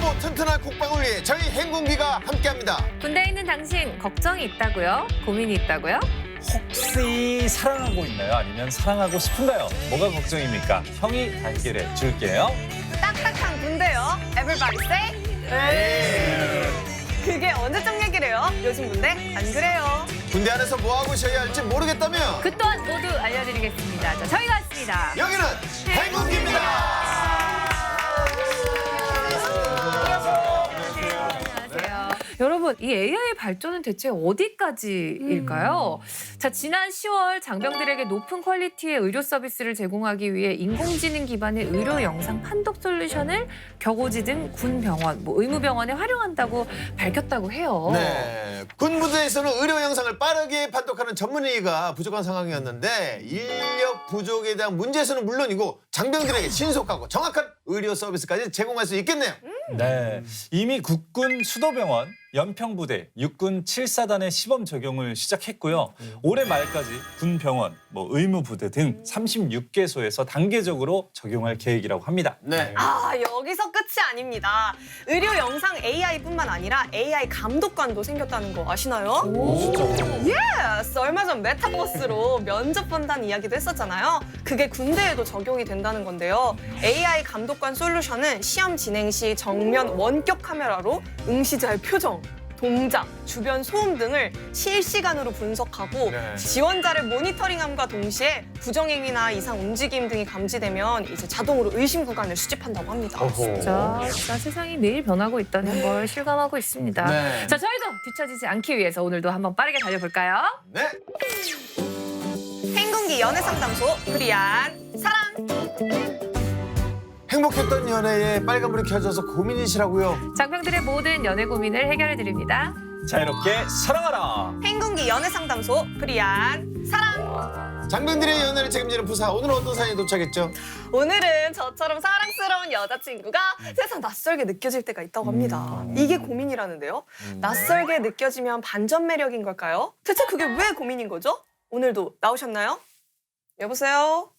튼튼하고 튼튼한 콧방울 위에 저희 행군기가 함께합니다. 군대에 있는 당신 걱정이 있다고요? 고민이 있다고요? 혹시 사랑하고 있나요? 아니면 사랑하고 싶은가요? 뭐가 걱정입니까? 형이 다 해결해 줄게요. 딱딱한 군대요. Everybody say. 그게 언제적 얘기래요? 요즘 군대 안 그래요. 군대 안에서 뭐하고 쉬어야 할지 모르겠다며 그 또한 모두 알려드리겠습니다. 자, 저희가 왔습니다. 여기는 행군기입니다. 안녕하세요. 여러분, 이 AI 발전은 대체 어디까지일까요? 자, 지난 10월 장병들에게 높은 퀄리티의 의료 서비스를 제공하기 위해 인공지능 기반의 의료 영상 판독 솔루션을 격오지 등 군 병원, 의무병원에 활용한다고 밝혔다고 해요. 네, 군부대에서는 의료 영상을 빠르게 판독하는 전문의가 부족한 상황이었는데 인력 부족에 대한 문제에서는 물론이고 장병들에게 신속하고 정확한 의료 서비스까지 제공할 수 있겠네요. 네, 이미 국군 수도병원, 연평부대, 육군 7사단의 시범 적용을 시작했고요. 올해 말까지 군병원, 의무부대 등 36개소에서 단계적으로 적용할 계획이라고 합니다. 네. 아, 여기서 끝이 아닙니다. 의료 영상 AI뿐만 아니라 AI 감독관도 생겼다는 거 아시나요? 예스! 얼마 전 메타버스로 면접 본다는 이야기도 했었잖아요. 그게 군대에도 적용이 된다는 건데요. AI 감독관 솔루션은 시험 진행 시 정면 원격 카메라로 응시자의 표정, 동작, 주변 소음 등을 실시간으로 분석하고 네. 지원자를 모니터링함과 동시에 부정행위나 이상 움직임 등이 감지되면 이제 자동으로 의심 구간을 수집한다고 합니다. 진짜 세상이 매일 변하고 있다는 걸 실감하고 있습니다. 네. 자, 저희도 뒤처지지 않기 위해서 오늘도 한번 빠르게 달려볼까요? 네. 행군기 연애상담소 프리안 사랑. 행복했던 연애에 빨간불이 켜져서 고민이시라고요? 장병들의 모든 연애 고민을 해결해드립니다. 자유롭게 사랑하라. 행군기 연애상담소 프리안 사랑. 장병들의 연애를 책임지는 부사, 오늘은 어떤 사연이 도착했죠? 오늘은 저처럼 사랑스러운 여자친구가 세상 낯설게 느껴질 때가 있다고 합니다. 이게 고민이라는데요. 낯설게 느껴지면 반전 매력인 걸까요? 대체 그게 왜 고민인 거죠? 오늘도 나오셨나요? 여보세요?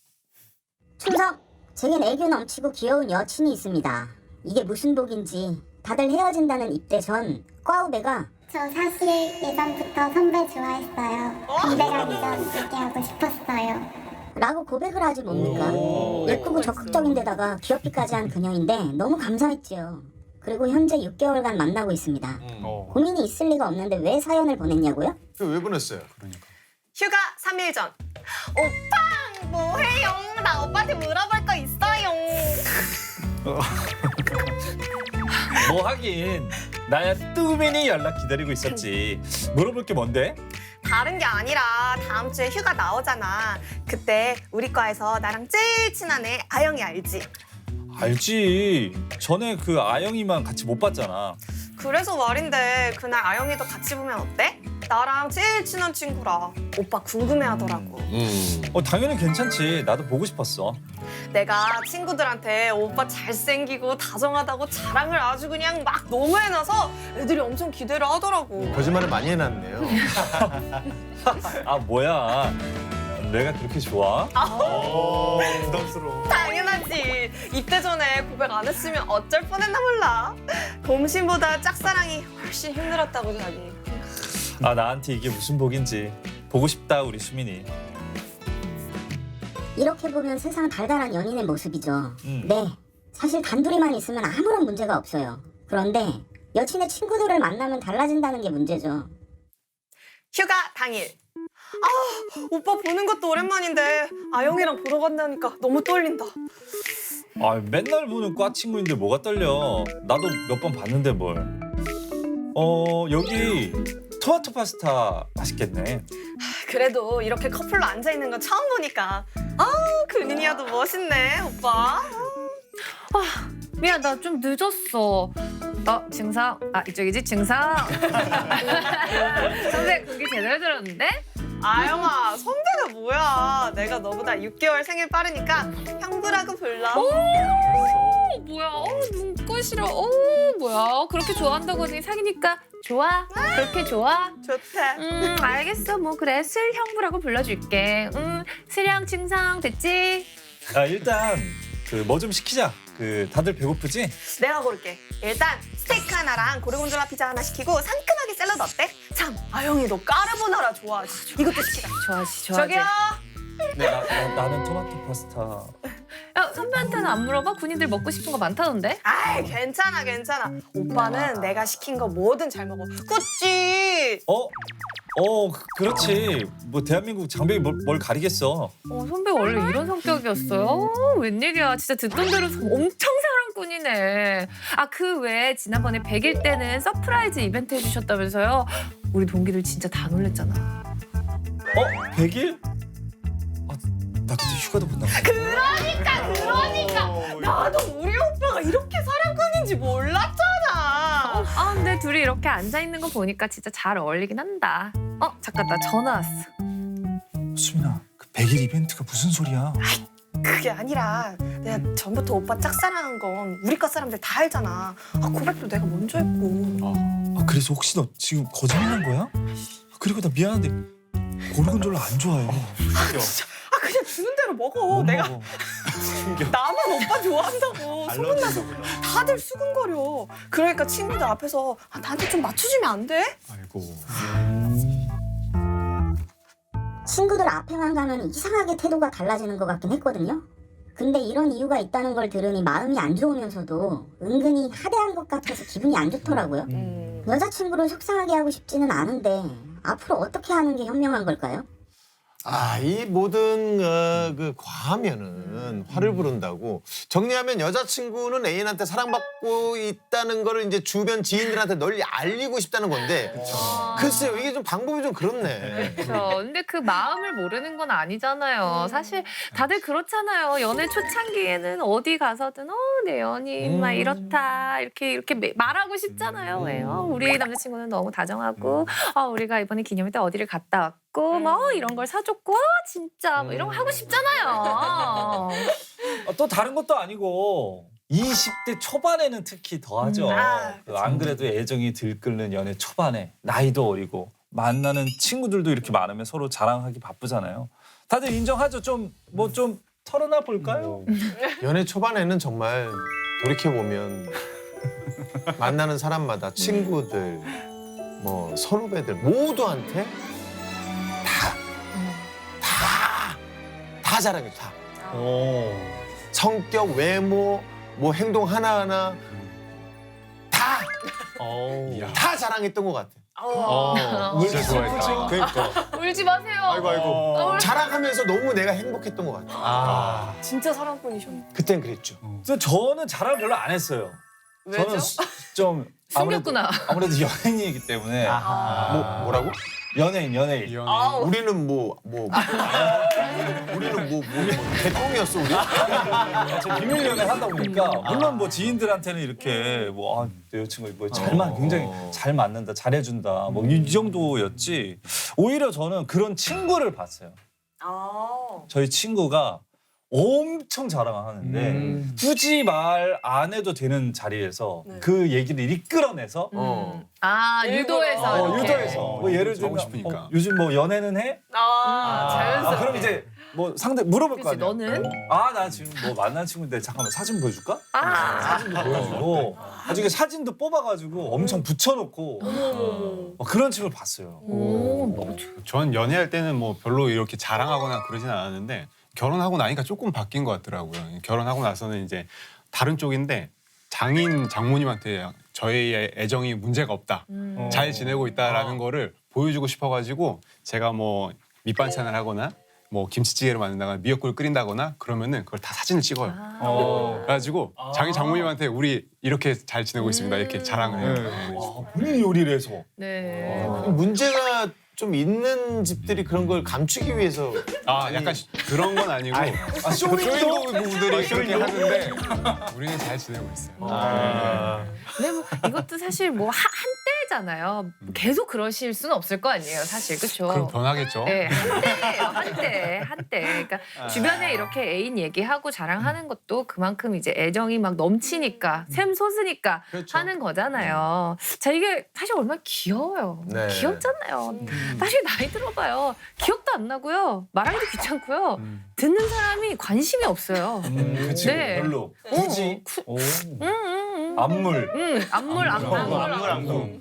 충성! 제겐 애교 넘치고 귀여운 여친이 있습니다. 이게 무슨 복인지 다들 헤어진다는 입대 전 꽈우배가 저 사실 예전부터 선배 좋아했어요. 군대 가기 전 얘기하고 싶었어요. 라고 고백을 하지 뭡니까? 예쁘고 적극적인데다가 귀엽기까지 한 그녀인데 너무 감사했지요. 그리고 현재 6개월간 만나고 있습니다. 고민이 있을 리가 없는데 왜 사연을 보냈냐고요? 왜 보냈어요? 휴가 3일 전. 오빠 뭐해요? 나 오빠한테 물어볼 거 있어요. 뭐 하긴 나야 뜨구민이 연락 기다리고 있었지. 물어볼 게 뭔데? 다른 게 아니라 다음 주에 휴가 나오잖아. 그때 우리 과에서 나랑 제일 친한 애 아영이 알지? 알지. 전에 그 아영이만 같이 못 봤잖아. 그래서 말인데 그날 아영이도 같이 보면 어때? 나랑 제일 친한 친구라 오빠 궁금해하더라고. 당연히 괜찮지. 나도 보고 싶었어. 내가 친구들한테 오빠 잘생기고 다정하다고 자랑을 아주 그냥 막 너무 해놔서 애들이 엄청 기대를 하더라고. 거짓말을 많이 해놨네요. 아 뭐야. 내가 그렇게 좋아? 부담스러워. 당연하지. 입대 전에 고백 안 했으면 어쩔 뻔했나 몰라. 곰신보다 짝사랑이 훨씬 힘들었다고 자기. 아 나한테 이게 무슨 복인지 보고 싶다 우리 수민이. 이렇게 보면 세상 달달한 연인의 모습이죠. 네, 사실 단둘이만 있으면 아무런 문제가 없어요. 그런데 여친의 친구들을 만나면 달라진다는 게 문제죠. 휴가 당일. 아, 오빠 보는 것도 오랜만인데 아영이랑 보러 간다니까 너무 떨린다. 아 맨날 보는 과 친구인데 뭐가 떨려. 나도 몇 번 봤는데 뭘. 여기 토마토 파스타 맛있겠네. 그래도 이렇게 커플로 앉아있는 건 처음 보니까 근인이야도 멋있네 오빠. 미안, 나 좀 늦었어. 증상. 이쪽이지, 증상. 선배, 그게 제대로 들었는데? 아영아 선배가 뭐야. 내가 너보다 6개월 생일 빠르니까 형부라고 불러. 뭐야, 눈꽃이라, 뭐야. 그렇게 좋아한다고 하더니 사귀니까 좋아? 그렇게 좋아? 좋대. 알겠어. 그래. 슬형부라고 불러줄게. 슬형, 증상, 됐지? 일단 그 뭐 좀 시키자. 그 다들 배고프지? 내가 고를게. 일단 스테이크 하나랑 고르곤졸라 피자 하나 시키고 상큼하게 샐러드 어때? 참, 아영이 너 까르보나라 좋아하지? 이것도 시키자. 좋아하시. 저기요. 네, 나는 토마토 파스타. 야, 선배한테는 안 물어봐? 군인들 먹고 싶은 거 많다던데? 아이, 괜찮아, 괜찮아. 오빠는 내가 시킨 거 뭐든 잘 먹어. 그치? 그렇지. 뭐 대한민국 장병이 뭘 가리겠어. 선배 원래 이런 성격이었어요? 웬일이야. 진짜 듣던 대로 엄청 사랑꾼이네. 아, 그 외에 지난번에 100일 때는 서프라이즈 이벤트 해주셨다면서요? 우리 동기들 진짜 다 놀랬잖아. 100일? 나 그때 휴가도 못 나가. 그러니까. 나도 우리 오빠가 이렇게 사랑꾼인지 몰랐잖아. 근데 둘이 이렇게 앉아있는 거 보니까 진짜 잘 어울리긴 한다. 잠깐, 나 전화 왔어. 수민아, 그 100일 이벤트가 무슨 소리야? 그게 아니라 내가 전부터 오빠 짝사랑한 건 우리 과 사람들 다 알잖아. 고백도 내가 먼저 했고. 그래서 혹시 너 지금 거짓말한 거야? 그리고 나 미안한데 고르곤졸라 안 좋아해. 그냥 주는 대로 먹어. 못 내가 먹어. 나만 오빠 좋아한다고 소문나서 다들 수근거려. 그러니까 친구들 앞에서 나한테 좀 맞춰주면 안 돼? 아이고. 친구들 앞에만 가면 이상하게 태도가 달라지는 것 같긴 했거든요. 근데 이런 이유가 있다는 걸 들으니 마음이 안 좋으면서도 은근히 하대한 것 같아서 기분이 안 좋더라고요. 여자친구를 속상하게 하고 싶지는 않은데 앞으로 어떻게 하는 게 현명한 걸까요? 이 모든 그 과하면은 화를 부른다고. 정리하면 여자친구는 애인한테 사랑받고 있다는 거를 이제 주변 지인들한테 널리 알리고 싶다는 건데. 글쎄요, 이게 좀 방법이 좀 그렇네. 그렇죠. 근데 그 마음을 모르는 건 아니잖아요. 사실 다들 그렇잖아요. 연애 초창기에는 어디 가서든 내 연인 막 이렇다 이렇게 말하고 싶잖아요. 왜요? 우리 남자친구는 너무 다정하고 우리가 이번에 기념일 때 어디를 갔다 왔고 뭐 이런 걸 사줬고 진짜 뭐 이런 거 하고 싶잖아요. 또 다른 것도 아니고 20대 초반에는 특히 더 하죠. 안 그래도 애정이 들끓는 연애 초반에 나이도 어리고 만나는 친구들도 이렇게 많으면 서로 자랑하기 바쁘잖아요. 다들 인정하죠? 좀 털어놔 볼까요? 연애 초반에는 정말 돌이켜보면 만나는 사람마다 친구들, 뭐 선후배들 모두한테 다 자랑해, 다. 성격, 외모, 뭐 행동 하나하나 다 자랑했던 것 같아. 진짜 좋아했다. 그러니까 울지 마세요. 아이고. 자랑하면서 너무 내가 행복했던 것 같아. 진짜 사랑꾼이셨네. 그땐 그랬죠. 그래서 저는 자랑을 별로 안 했어요. 왜죠? 저는 좀 숨겼구나. 아무래도 연예인이기 때문에 뭐라고? 연예인. 우리는 우리는 개똥이었어, 우리? 저 비밀 연애 하다 보니까 물론 뭐 지인들한테는 이렇게 내 여자친구 굉장히 잘 맞는다, 잘해준다 뭐 이 정도였지. 오히려 저는 그런 친구를 봤어요. 저희 친구가 엄청 자랑을 하는데 굳이 말 안 해도 되는 자리에서 그 얘기를 이끌어내서 유도해서. 이렇게. 유도해서 뭐 예를 들면 싶으니까. 요즘 뭐 연애는 해? 자연스럽게. 그럼 이제 뭐 상대 물어볼 거 그치, 아니야. 너는? 나 지금 뭐 만난 친구인데 잠깐만 사진 보여줄까? 사진도 보여주고 나중에 사진도 뽑아가지고 엄청 붙여놓고 그런 친구를 봤어요. 전 연애할 때는 뭐 별로 이렇게 자랑하거나 그러진 않았는데 결혼하고 나니까 조금 바뀐 것 같더라고요. 결혼하고 나서는 이제 다른 쪽인데 장모님한테 저의 애정이 문제가 없다, 잘 지내고 있다라는 거를 보여주고 싶어가지고 제가 뭐 밑반찬을 하거나 뭐 김치찌개를 만든다거나 미역국을 끓인다거나 그러면은 그걸 다 사진을 찍어요. 그래가지고 자기 장모님한테 우리 이렇게 잘 지내고 있습니다 이렇게 자랑을 해요. 본인이 요리를 해서. 네. 문제가 좀 있는 집들이 그런 걸 감추기 위해서 약간 그런 건 아니고 쇼윈도 부부들이 그렇게 하는데 우리는 잘 지내고 있어요. 근데 뭐 이것도 사실 뭐 한때잖아요. 계속 그러실 수는 없을 거 아니에요, 사실. 그렇죠? 그럼 변하겠죠. 네, 한때. 그러니까 주변에 이렇게 애인 얘기하고 자랑하는 것도 그만큼 이제 애정이 막 넘치니까, 샘솟으니까 그렇죠. 하는 거잖아요. 자, 이게 사실 얼마나 귀여워요. 네. 귀엽잖아요. 사실 나이 들어봐요. 기억도 안 나고요. 말하기도 귀찮고요. 듣는 사람이 관심이 없어요. 그치. 네. 별로. 굳이. 오. 안물. 안물.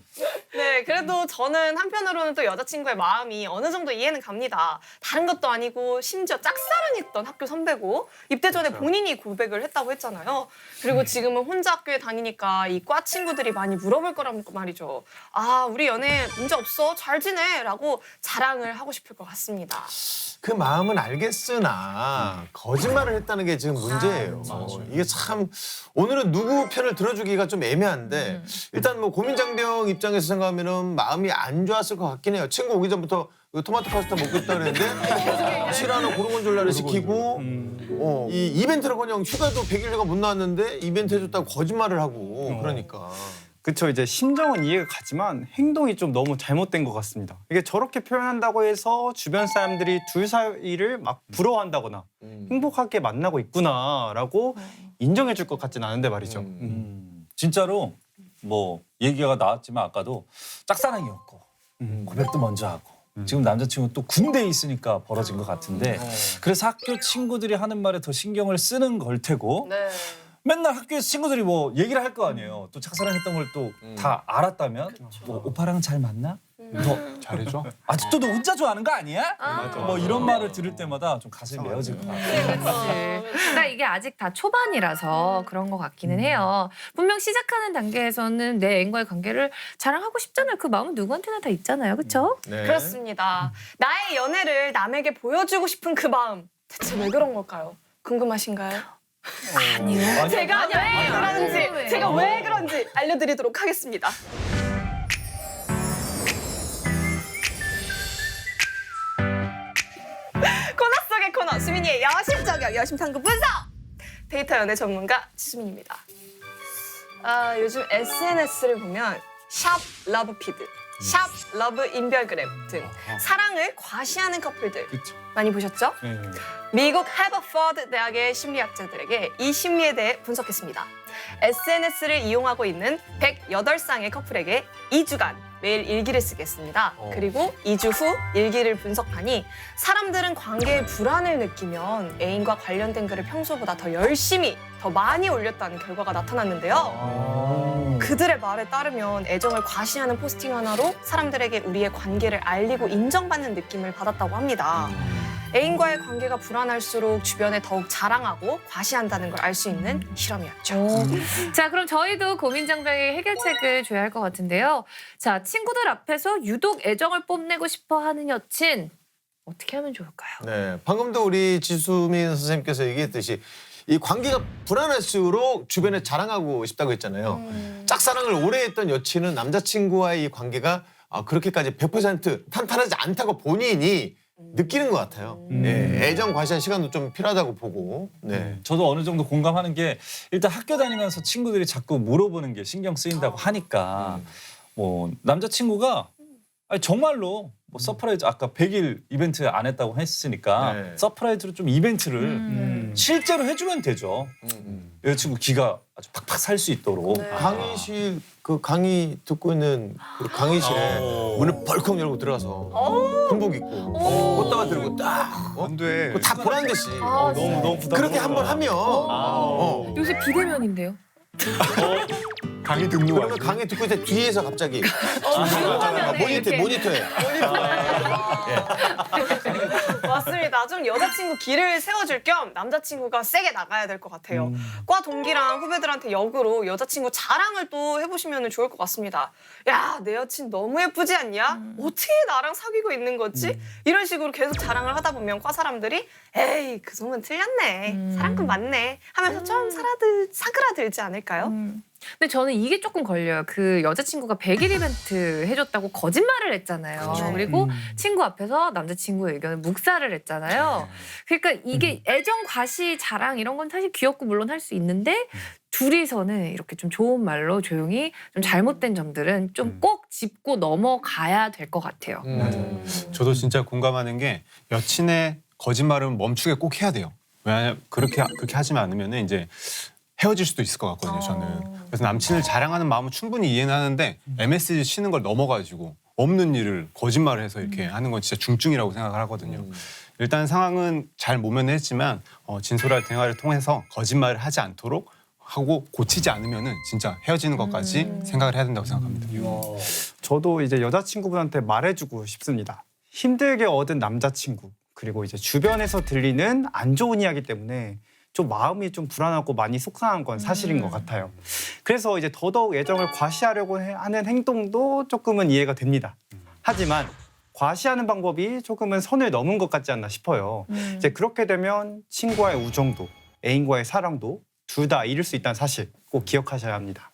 네, 그래도 저는 한편으로는 또 여자친구의 마음이 어느 정도 이해는 갑니다. 다른 것도 아니고 심지어 짝사랑했던 학교 선배고 입대 전에 본인이 고백을 했다고 했잖아요. 그리고 지금은 혼자 학교에 다니니까 이 과 친구들이 많이 물어볼 거란 말이죠. 아, 우리 연애 문제 없어, 잘 지내 라고 자랑을 하고 싶을 것 같습니다. 그 마음은 알겠으나 거짓말을 했다는 게 지금 문제예요. 이게 참 오늘은 누구 편을 들어주기가 좀 애매한데 일단 뭐 고민장병 입장에서 생각하면은 마음이 안 좋았을 것 같긴 해요. 친구 오기 전부터 그 토마토 파스타 먹고 있다 그랬는데 싫어하는 고르곤졸라를 시키고 이 이벤트라고는 휴가도 100일 휴가 못 나왔는데 이벤트 해줬다고 거짓말을 하고 그러니까. 그쵸, 이제 심정은 이해가 가지만 행동이 좀 너무 잘못된 것 같습니다. 이게 저렇게 표현한다고 해서 주변 사람들이 둘 사이를 막 부러워한다거나 행복하게 만나고 있구나라고 인정해 줄 것 같진 않은데 말이죠. 진짜로 뭐 얘기가 나왔지만 아까도 짝사랑이었고 고백도 먼저 하고 지금 남자친구 또 군대에 있으니까 벌어진 것 같은데 그래서 학교 친구들이 하는 말에 더 신경을 쓰는 걸 테고 네. 맨날 학교에서 친구들이 뭐 얘기를 할 거 아니에요. 또 짝사랑했던 걸 또 다 알았다면 뭐 오빠랑 잘 만나? 너 잘해줘. 아직도 너 혼자 좋아하는 거 아니야? 맞아. 뭐 이런 말을 들을 때마다 좀 가슴이 메어질 것 같아요. 그러니까 이게 아직 다 초반이라서 그런 것 같기는 해요. 분명 시작하는 단계에서는 내 애인과의 관계를 자랑하고 싶잖아요. 그 마음은 누구한테나 다 있잖아요. 그렇죠? 네. 그렇습니다. 나의 연애를 남에게 보여주고 싶은 그 마음 대체 왜 그런 걸까요? 궁금하신가요? 아니요. 제가 왜 그런지, 아니에요. 제가 왜 그런지 알려드리도록 하겠습니다. 코너 속의 코너, 수민이의 여심저격 여심탐구 분석! 데이터 연애 전문가 수민입니다. 요즘 SNS를 보면 샵 러브피드, 샵 러브 인별그램 등 사랑을 과시하는 커플들 많이 보셨죠? 미국 하버퍼드 대학의 심리학자들에게 이 심리에 대해 분석했습니다. SNS를 이용하고 있는 108쌍의 커플에게 2주간 매일 일기를 쓰겠습니다. 그리고 2주 후 일기를 분석하니 사람들은 관계에 불안을 느끼면 애인과 관련된 글을 평소보다 더 열심히, 더 많이 올렸다는 결과가 나타났는데요. 그들의 말에 따르면 애정을 과시하는 포스팅 하나로 사람들에게 우리의 관계를 알리고 인정받는 느낌을 받았다고 합니다. 애인과의 관계가 불안할수록 주변에 더욱 자랑하고 과시한다는 걸 알 수 있는 실험이었죠. 자, 그럼 저희도 고민장병의 해결책을 줘야 할 것 같은데요. 자, 친구들 앞에서 유독 애정을 뽐내고 싶어 하는 여친 어떻게 하면 좋을까요? 네, 방금도 우리 지수민 선생님께서 얘기했듯이 이 관계가 불안할수록 주변에 자랑하고 싶다고 했잖아요. 짝사랑을 오래 했던 여친은 남자친구와의 이 관계가 그렇게까지 100% 탄탄하지 않다고 본인이 느끼는 것 같아요. 네, 애정 과시한 시간도 좀 필요하다고 보고. 네. 저도 어느 정도 공감하는 게 일단 학교 다니면서 친구들이 자꾸 물어보는 게 신경 쓰인다고 하니까 뭐 남자친구가 아니 정말로 뭐 서프라이즈 아까 100일 이벤트 안 했다고 했으니까 네. 서프라이즈로 좀 이벤트를 실제로 해주면 되죠. 여자친구 기가 아주 팍팍 살 수 있도록. 강의실 그 강의 듣고 있는 우리 강의실에 문을 벌컥 열고 들어가서 군복 입고 꽃다발 들고 딱 안 돼. 다 보란 듯이 너무 부담. 그렇게 한번 하면 요새 비대면인데요. 강의 등록 그러면 아니고. 강의 듣고 있을 때 뒤에서 갑자기 이렇게. 모니터에 맞습니다. 좀 여자친구 길을 세워줄 겸 남자친구가 세게 나가야 될 것 같아요. 과 동기랑 후배들한테 역으로 여자친구 자랑을 또 해보시면 좋을 것 같습니다. 야, 내 여친 너무 예쁘지 않냐? 어떻게 나랑 사귀고 있는 거지? 이런 식으로 계속 자랑을 하다 보면 과 사람들이 에이, 그 소문 틀렸네. 사랑꾼 맞네. 하면서 좀 사그라들지 않을까요? 근데 저는 이게 조금 걸려요. 그 여자친구가 100일 이벤트 해줬다고 거짓말을 했잖아요. 그리고 친구 앞에서 남자친구의 의견을 묵살을 했잖아요. 그러니까 이게 애정 과시 자랑 이런 건 사실 귀엽고 물론 할 수 있는데 둘이서는 이렇게 좀 좋은 말로 조용히 좀 잘못된 점들은 좀 꼭 짚고 넘어가야 될 것 같아요. 저도 진짜 공감하는 게 여친의 거짓말은 멈추게 꼭 해야 돼요. 왜냐하면 그렇게 하지 않으면 이제 헤어질 수도 있을 것 같거든요, 저는. 그래서 남친을 자랑하는 마음은 충분히 이해는 하는데 MSG 치는 걸 넘어가지고 없는 일을 거짓말을 해서 이렇게 하는 건 진짜 중증이라고 생각을 하거든요. 일단 상황은 잘 모면했지만 진솔한 대화를 통해서 거짓말을 하지 않도록 하고 고치지 않으면은 진짜 헤어지는 것까지 생각을 해야 된다고 생각합니다. 저도 이제 여자친구분한테 말해주고 싶습니다. 힘들게 얻은 남자친구 그리고 이제 주변에서 들리는 안 좋은 이야기 때문에 좀 마음이 좀 불안하고 많이 속상한 건 사실인 것 같아요. 그래서 이제 더더욱 애정을 과시하려고 하는 행동도 조금은 이해가 됩니다. 하지만 과시하는 방법이 조금은 선을 넘은 것 같지 않나 싶어요. 이제 그렇게 되면 친구와의 우정도 애인과의 사랑도 둘 다 잃을 수 있다는 사실 꼭 기억하셔야 합니다.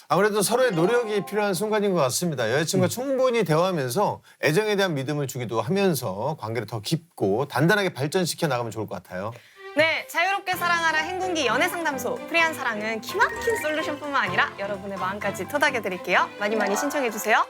아무래도 서로의 노력이 필요한 순간인 것 같습니다. 여자친구가 충분히 대화하면서 애정에 대한 믿음을 주기도 하면서 관계를 더 깊고 단단하게 발전시켜 나가면 좋을 것 같아요. 네, 자유롭게 사랑하라 행군기 연애상담소. 프리한 사랑은 기막힌 솔루션뿐만 아니라 여러분의 마음까지 토닥여드릴게요. 많이 많이 신청해주세요.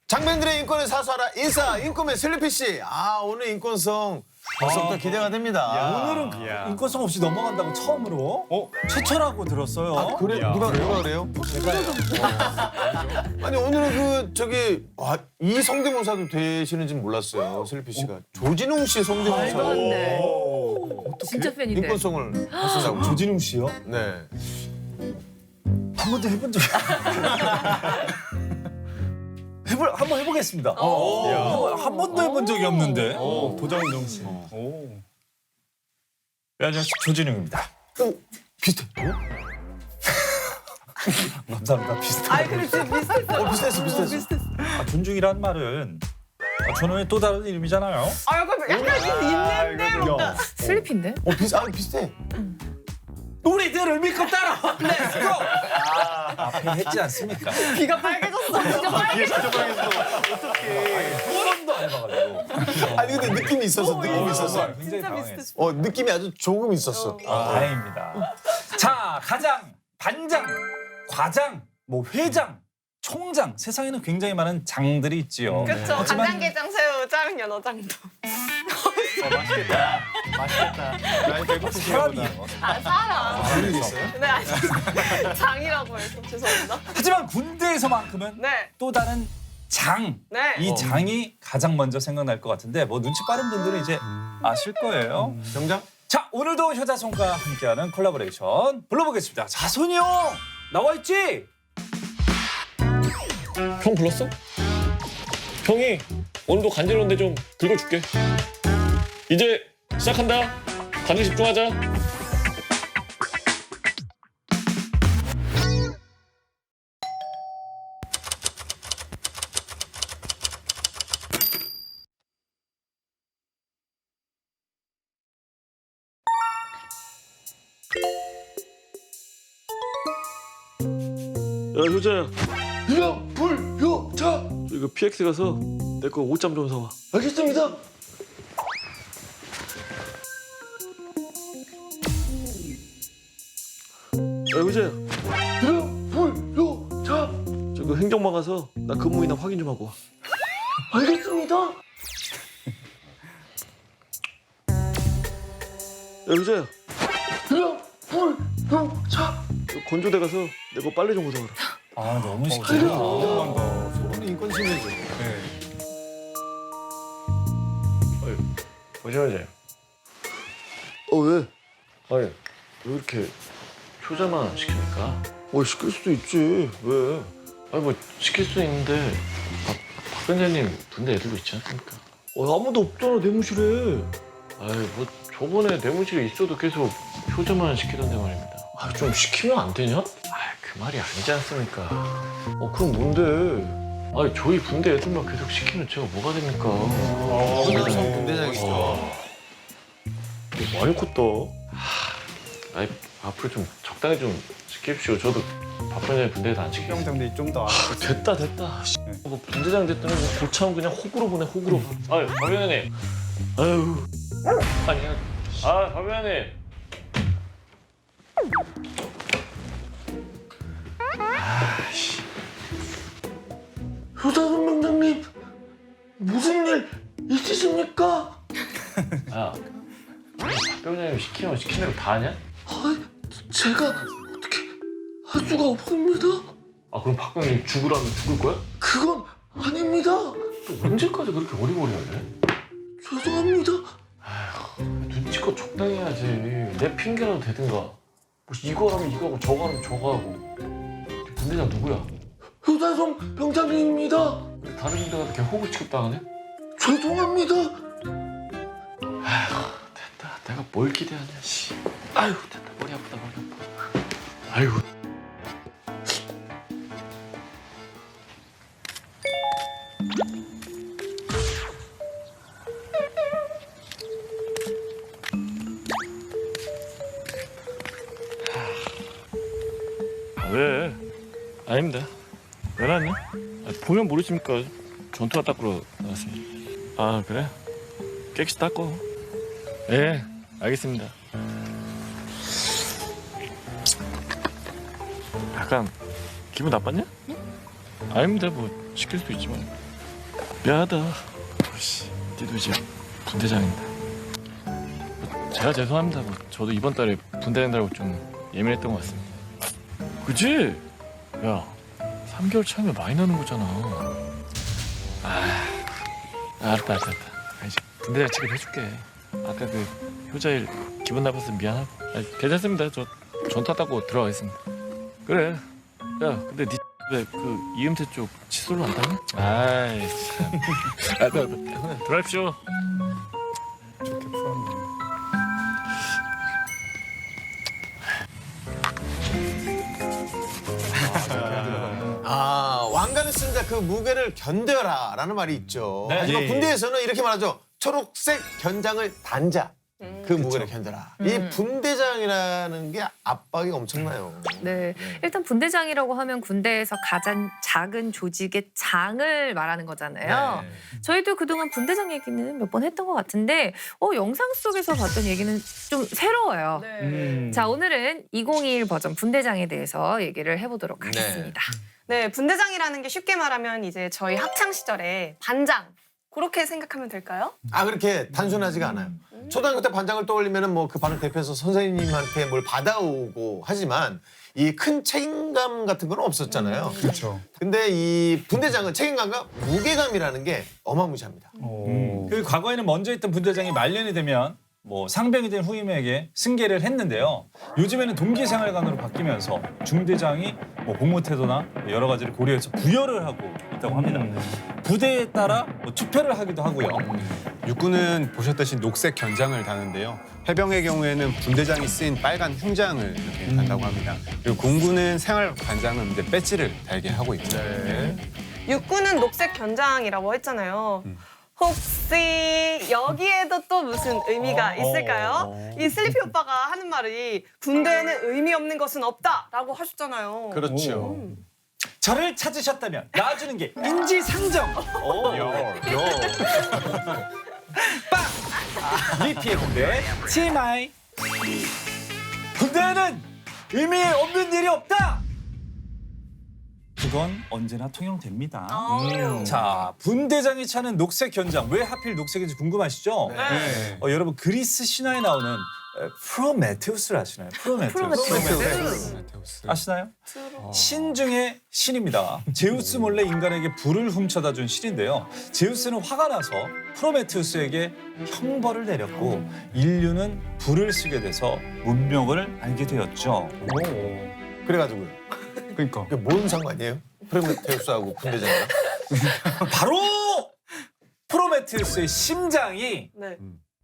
장병들의 인권을 사수하라 인싸 인권맨 슬리피 씨. 오늘 인권성 벌써부터 기대가 됩니다. 오늘은 인권성 없이 넘어간다고 처음으로 최초라고 들었어요. 그래 누가 그래요? 아니 오늘은 이 성대모사도 되시는지 몰랐어요. 슬리피 씨가 조진웅 씨 성대모사. 말도 안 돼. 진짜 팬인데. 인권성을 하신다고. 조진웅 씨요? 네. 한 번도 해본 적이 한번 해보겠습니다. 한 번도 해본 적이 없는데. 도정동 씨. 네, 안녕하세요. 조진웅입니다. 비슷해. 감사합니다. 비슷해요. 아이, 그래, 진짜 비슷했어. 비슷했어. 존중이란 말은 저놈의 또 다른 이름이잖아요. 약간 있는데 뭔가. 슬리피인데? 비슷해. 우리들을 믿고 따라와. 렛츠고. 앞에 했지 않습니까? 귀가 빨개졌어. 진짜 빨개졌어. 한 번도 안 해봐가지고. 아니 근데 느낌이 있었어. 굉장히 진짜 당황했어요. 비슷했어. 느낌이 아주 조금 있었어. 다행입니다. 자, 가장, 반장, 과장, 회장, 총장. 세상에는 굉장히 많은 장들이 있지요. 그쵸. 하지만 간장게장, 새우장, 연어장도. 맛있겠다. 많이 배고프시나 보다. 사람이에요. 사람. 모르겠어요? 네, 아니. 장이라고 해서 죄송합니다. 하지만 군대에서만큼은 네. 또 다른 장. 네. 이 장이 가장 먼저 생각날 것 같은데 눈치 빠른 분들은 이제 아실 거예요. 정장? 자, 오늘도 효자손과 함께하는 콜라보레이션 불러보겠습니다. 자손이 형 나와 있지? 형 불렀어? 형이 오늘도 간지러운데 좀 긁어줄게. 이제 시작한다. 다들 집중하자. 야 효자야. 불효자. 이거 PX 가서 내 거 옷잠 좀 사와. 알겠습니다. 야 효자야. 불효자. 저그 행정마 가서 나 근무이나 확인 좀 하고 와. 알겠습니다. 야 효자야. 불효자. 건조대 가서 내 거 빨래 좀 걷어와라. 너무 시키다. 오늘 인권 심해져. 보셔야지. 왜? 아니 왜 이렇게 효자만 시킵니까? 시킬 수도 있지. 왜? 아니 뭐 시킬 수 있는데 박 변호사님 군대 애들도 있지 않습니까? 아무도 없잖아 내무실에. 아이 뭐 저번에 내무실에 있어도 계속 효자만 시키던데 말입니다. 좀 시키면 안 되냐? 그 말이 아니지 않습니까? 그럼 뭔데? 저희 군대 애들만 계속 시키면 제가 뭐가 됩니까? 군대장 군대장이시죠. 많이 컸다. 앞으로 좀 적당히 좀 시킵시오. 저도 박변호사님 군대에도 안 시키겠습니다. 형장들이 좀 더 됐다. 뭐 분대장 됐더니 뭐 고참 그냥 호구로 보내 호구로. 아유 박변호사님. 아유. 아니야. 박변호사님. 효자 선병장님 무슨 일 있으십니까? 박 변호사님 시키면 시키는 대로 다 하냐? 제가 어떻게 할 수가 없습니다. 아 그럼 박병님 죽으라면 죽을 거야? 그건 아닙니다. 또 언제까지 그렇게 어리버리해야 돼? 죄송합니다. 아휴 눈치껏 적당히 해야지. 내 핑계라도 대든가. 뭐 이거 하면 이거 하고 저거 하면 저거 하고. 분대장 누구야? 효단성 병장님입니다. 다른 군대가 걔 호구 취급당하네? 죄송합니다. 아휴 됐다. 내가 뭘 기대하냐 씨. 아휴 됐다. 머리 아프다 머리 아파. 아휴. 왜? 아닙니다. 왜 나왔냐? 보면 모르십니까? 전투화 닦으러 나왔습니다. 아 그래? 깨끗이 닦어. 예, 알겠습니다. 약간 기분 나빴냐? 아닙니다. 뭐 시킬 수도 있지만 미안하다. 씨, 니도 이제 분대장입니다. 제가 죄송합니다. 뭐 저도 이번 달에 분대 된다고 좀 예민했던 것 같습니다. 그치? 야, 3개월 차이면 많이 나는 거잖아. 알았다. 이제 분대장 책을 해줄게. 아까 그 효자일 기분 나빠서 미안하고. 괜찮습니다. 저 전투하다고 들어가겠습니다. 그래. 야, 근데 니 왜 그 이음태 쪽 칫솔로 안 닦냐? 아이 참. 알았다. 들어가십시오. 좋게 풀었네. 왕관을 쓴 자 그 무게를 견뎌라라는 말이 있죠. 네. 하지만 예. 군대에서는 이렇게 말하죠. 초록색 견장을 단자. 그 무게를 견뎌라. 이 분대장이라는 게 압박이 엄청나요. 네. 일단 분대장이라고 하면 군대에서 가장 작은 조직의 장을 말하는 거잖아요. 저희도 그동안 분대장 얘기는 몇 번 했던 것 같은데 영상 속에서 봤던 얘기는 좀 새로워요. 네. 자, 오늘은 2021 버전 분대장에 대해서 얘기를 해보도록 하겠습니다. 네, 분대장이라는 게 쉽게 말하면 이제 저희 학창 시절에 반장 그렇게 생각하면 될까요? 그렇게 단순하지가 않아요. 초등학교 때 반장을 떠올리면은 뭐 그 반을 대표해서 선생님한테 뭘 받아오고 하지만 이 큰 책임감 같은 건 없었잖아요. 그렇죠. 근데 이 분대장은 책임감과 무게감이라는 게 어마무시합니다. 그 과거에는 먼저 있던 분대장이 말년이 되면 뭐 상병이 된 후임에게 승계를 했는데요. 요즘에는 동기생활관으로 바뀌면서 중대장이 뭐 복무 태도나 여러 가지를 고려해서 부여를 하고 있다고 합니다. 부대에 따라 뭐 투표를 하기도 하고요. 육군은 보셨다시피 녹색 견장을 다는데요. 해병의 경우에는 분대장이 쓰인 빨간 훈장을 이렇게 단다고 합니다. 그리고 공군은 생활 관장은 이제 배지를 달게 하고 있죠. 육군은 녹색 견장이라고 했잖아요. 혹시 여기에도 또 무슨 의미가 있을까요? 이 슬리피 오빠가 하는 말이 군대에는 의미 없는 것은 없다라고 하셨잖아요. 그렇죠. 저를 찾으셨다면 놔주는 게 인지상정. 리피의 군대 TMI. 군대에는 의미 없는 일이 없다. 그건 언제나 통용됩니다. 자, 분대장이 차는 녹색 견장. 왜 하필 녹색인지 궁금하시죠? 네. 여러분 그리스 신화에 나오는 프로메테우스를 아시나요? 프로메테우스. 아시나요? 신 중에 신입니다. 제우스 몰래 인간에게 불을 훔쳐다 준 신인데요. 제우스는 화가 나서 프로메테우스에게 형벌을 내렸고 인류는 불을 쓰게 돼서 문명을 알게 되었죠. 그래가지고요. 그러니까. 그게 뭔 상관이에요? 프로메테우스하고 분대장이랑? 바로 프로메테우스의 심장이 네.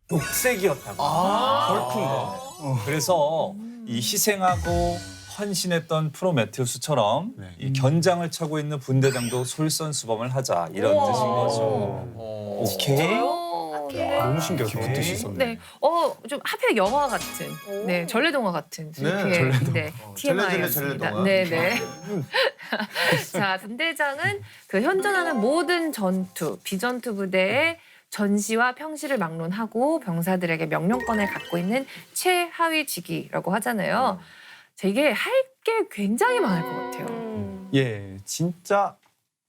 녹색이었다고. 걸픈 거. 그래서 이 희생하고 헌신했던 프로메테우스처럼 네. 이 견장을 차고 있는 분대장도 솔선수범을 하자 이런 우와. 뜻인 거죠. 오케이. 너무 신기하다. 깊은 뜻이 있었네. 네, 좀 하필 영화 같은, 네, 전래동화 같은 슬리피의 TMI였습니다. 전래동화. 네. 자, 분대장은 그 현존하는 모든 전투, 비전투 부대의 전시와 평시를 막론하고 병사들에게 명령권을 갖고 있는 최하위 직위라고 하잖아요. 자, 이게 할 게 굉장히 많을 것 같아요. 예, 진짜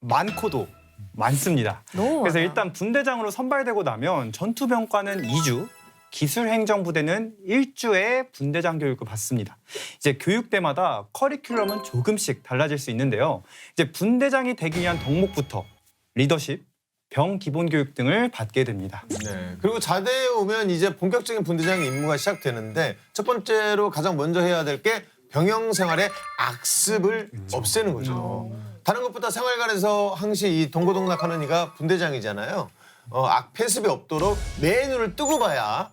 많고도 많습니다. 너무 그래서 많아. 일단 분대장으로 선발되고 나면 전투병과는 2주, 기술행정부대는 1주에 분대장 교육을 받습니다. 이제 교육대마다 커리큘럼은 조금씩 달라질 수 있는데요. 이제 분대장이 되기 위한 덕목부터 리더십, 병 기본 교육 등을 받게 됩니다. 네. 그리고 자대에 오면 이제 본격적인 분대장 임무가 시작되는데 첫 번째로 가장 먼저 해야 될 게 병영 생활의 악습을 없애는 거죠. 다른 것보다 생활관에서 항시 이 동고동락하는 이가 분대장이잖아요. 악폐습이 없도록 내 눈을 뜨고 봐야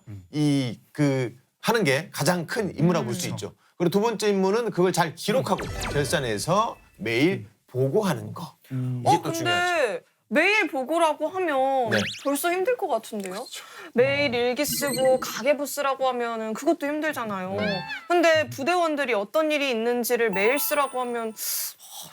하는 게 가장 큰 임무라고 볼 수 있죠. 그리고 두 번째 임무는 그걸 잘 기록하고 결산해서 매일 보고하는 거. 이게 또 중요하죠. 근데 매일 보고라고 하면 네. 벌써 힘들 것 같은데요? 매일 일기 쓰고 가계부 쓰라고 하면은 그것도 힘들잖아요. 근데 부대원들이 어떤 일이 있는지를 매일 쓰라고 하면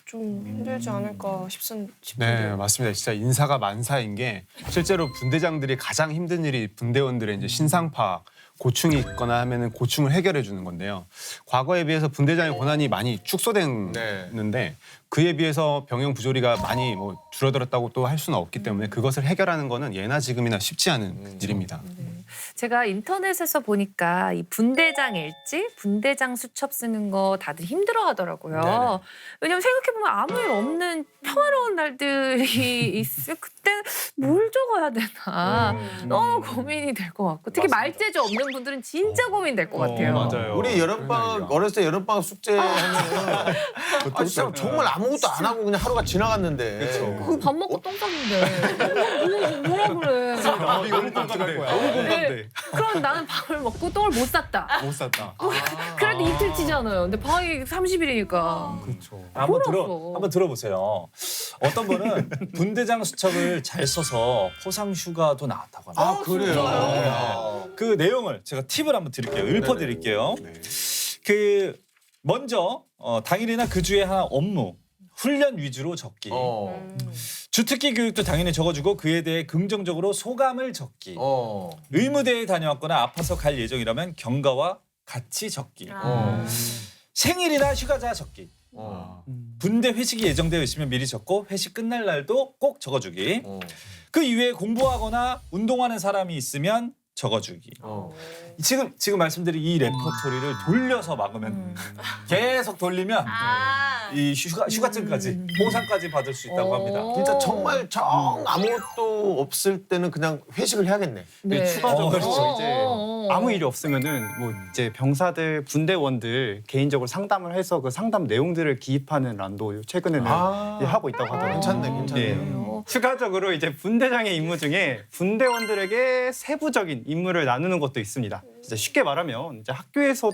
좀 힘들지 않을까 네, 싶은데요. 맞습니다. 진짜 인사가 만사인 게 실제로 분대장들이 가장 힘든 일이 분대원들의 이제 신상 파악, 고충이 있거나 하면은 고충을 해결해 주는 건데요. 과거에 비해서 분대장의 권한이 많이 축소됐는데 그에 비해서 병영 부조리가 많이 줄어들었다고 또 할 수는 없기 때문에 그것을 해결하는 거는 예나 지금이나 쉽지 않은 일입니다. 제가 인터넷에서 보니까 이 분대장 일지, 분대장 수첩 쓰는 거 다들 힘들어 하더라고요. 네네. 왜냐면 생각해보면 아무 일 없는 평화로운 날들이 있으면 그때 뭘 적어야 되나 너무 고민이 될 것 같고 특히 말재주 없는 분들은 진짜 고민될 것 같아요. 맞아요. 우리 여름방학 어렸을 때 여름방학 숙제 하면은 진짜 정말 아무것도 안 하고 그냥 하루가 지나갔는데. 그거 밥 먹고 똥 쌌는데 뭐라 그래. 너무 공감할 거야. 너무 네. 그럼 나는 밥을 먹고 똥을 못 쌌다. 못 샀다. 그래도 이틀치잖아요. 근데 방학이 30일이니까. 그렇죠. 한번 들어보세요. 어떤 분은 분대장 수첩을 잘 써서 포상 휴가도 나왔다고 합니다. 아, 그래요? 네. 그 내용을 제가 팁을 한번 드릴게요. 읊어드릴게요. 그 먼저 당일이나 그 주에 한 업무, 훈련 위주로 적기. 주특기 교육도 당연히 적어주고 그에 대해 긍정적으로 소감을 적기. 의무대에 다녀왔거나 아파서 갈 예정이라면 경과와 같이 적기. 생일이나 휴가자 적기. 분대 회식이 예정되어 있으면 미리 적고 회식 끝날 날도 꼭 적어주기. 그 이외에 공부하거나 운동하는 사람이 있으면 적어주기. 지금 말씀드린 이 레퍼토리를 돌려서 막으면 계속 돌리면 이 휴가증까지 보상까지 받을 수 있다고 합니다. 진짜 정말 아무것도 없을 때는 그냥 회식을 해야겠네. 네. 추가적으로 그렇죠. 이제 아무 일이 없으면은 이제 병사들 분대원들 개인적으로 상담을 해서 그 상담 내용들을 기입하는 란도 최근에는 이제 하고 있다고 하더라고요. 괜찮네. 추가적으로 이제 분대장의 임무 중에 분대원들에게 세부적인 임무를 나누는 것도 있습니다. 진짜 쉽게 말하면 이제 학교에서도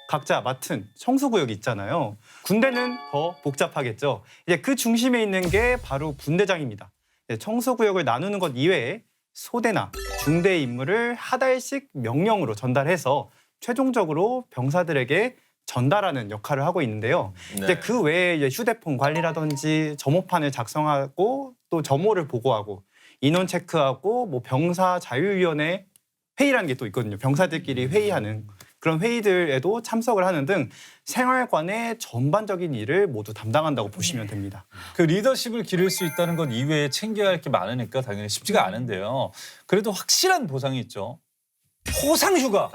각자 맡은 청소구역이 있잖아요. 군대는 더 복잡하겠죠. 이제 그 중심에 있는 게 바로 분대장입니다. 청소구역을 나누는 것 이외에 소대나 중대의 임무를 하달씩 명령으로 전달해서 최종적으로 병사들에게 전달하는 역할을 하고 있는데요. 이제 그 외에 이제 휴대폰 관리라든지 점호판을 작성하고 또 점호를 보고하고 인원 체크하고 병사 자율위원회 회의라는 게 또 있거든요. 병사들끼리 회의하는 그런 회의들에도 참석을 하는 등 생활관의 전반적인 일을 모두 담당한다고 보시면 됩니다. 그 리더십을 기를 수 있다는 건 이외에 챙겨야 할 게 많으니까 당연히 쉽지가 않은데요. 그래도 확실한 보상이 있죠. 포상휴가.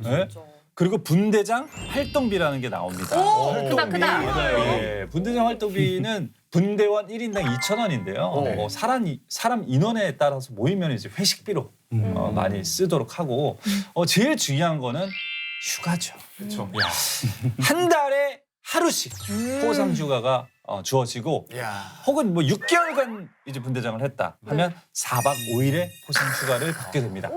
네? 그리고 분대장 활동비라는 게 나옵니다. 크다. 예, 분대장 활동비는 분대원 1인당 2,000원인데요. 사람 인원에 따라서 모이면 이제 회식비로 많이 쓰도록 하고 제일 중요한 거는 휴가죠. 그렇죠. 한 달에 하루씩 포상휴가가 주어지고 혹은 6개월간 이제 분대장을 했다 하면 4박 5일의 포상휴가를 받게 됩니다.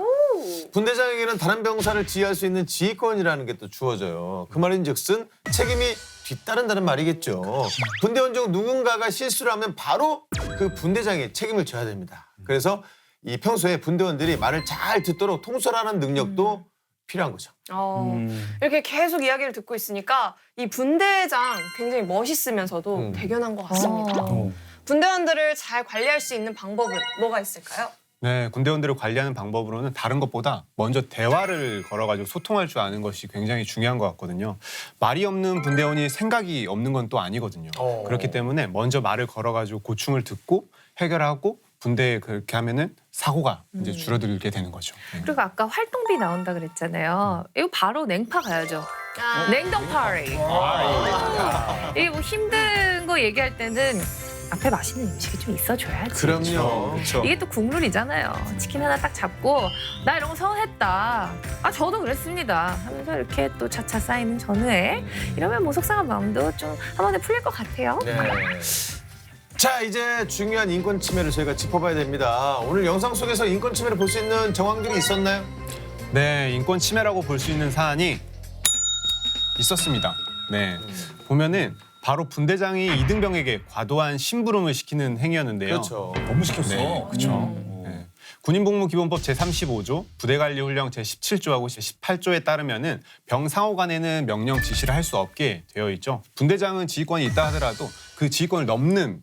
분대장에게는 다른 병사를 지휘할 수 있는 지휘권이라는 게 또 주어져요. 그 말인즉슨 책임이 뒤따른다는 말이겠죠. 분대원 중 누군가가 실수를 하면 바로 그 분대장이 책임을 져야 됩니다. 그래서 이 평소에 분대원들이 말을 잘 듣도록 통솔하는 능력도 필요한 거죠. 이렇게 계속 이야기를 듣고 있으니까 이 분대장 굉장히 멋있으면서도 대견한 것 같습니다. 분대원들을 잘 관리할 수 있는 방법은 뭐가 있을까요? 네, 군대원들을 관리하는 방법으로는 다른 것보다 먼저 대화를 걸어가지고 소통할 줄 아는 것이 굉장히 중요한 것 같거든요. 말이 없는 분대원이 생각이 없는 건 또 아니거든요. 그렇기 때문에 먼저 말을 걸어가지고 고충을 듣고 해결하고 분대에 그렇게 하면은 사고가 이제 줄어들게 되는 거죠. 그리고 아까 활동비 나온다 그랬잖아요. 이거 바로 냉파 가야죠. 냉동 파리. 이게 뭐 힘든 거 얘기할 때는 앞에 맛있는 음식이 좀 있어줘야지. 그럼요. 그렇죠. 이게 또 국룰이잖아요. 치킨 하나 딱 잡고 나 이런 거 서운했다. 아 저도 그랬습니다. 하면서 이렇게 또 차차 쌓이는 전후에 이러면 뭐 속상한 마음도 좀 한 번에 풀릴 것 같아요. 네. 자, 이제 중요한 인권 침해를 저희가 짚어봐야 됩니다. 오늘 영상 속에서 인권 침해를 볼 수 있는 정황들이 있었나요? 네, 인권 침해라고 볼 수 있는 사안이 있었습니다. 네, 보면은 바로 분대장이 이등병에게 과도한 심부름을 시키는 행위였는데요. 그렇죠. 너무 시켰어. 네, 그렇죠. 네. 군인복무기본법 제35조, 부대관리훈령 제17조하고 제18조에 따르면은 병상호간에는 명령 지시를 할 수 없게 되어 있죠. 분대장은 지휘권이 있다 하더라도 그 지휘권을 넘는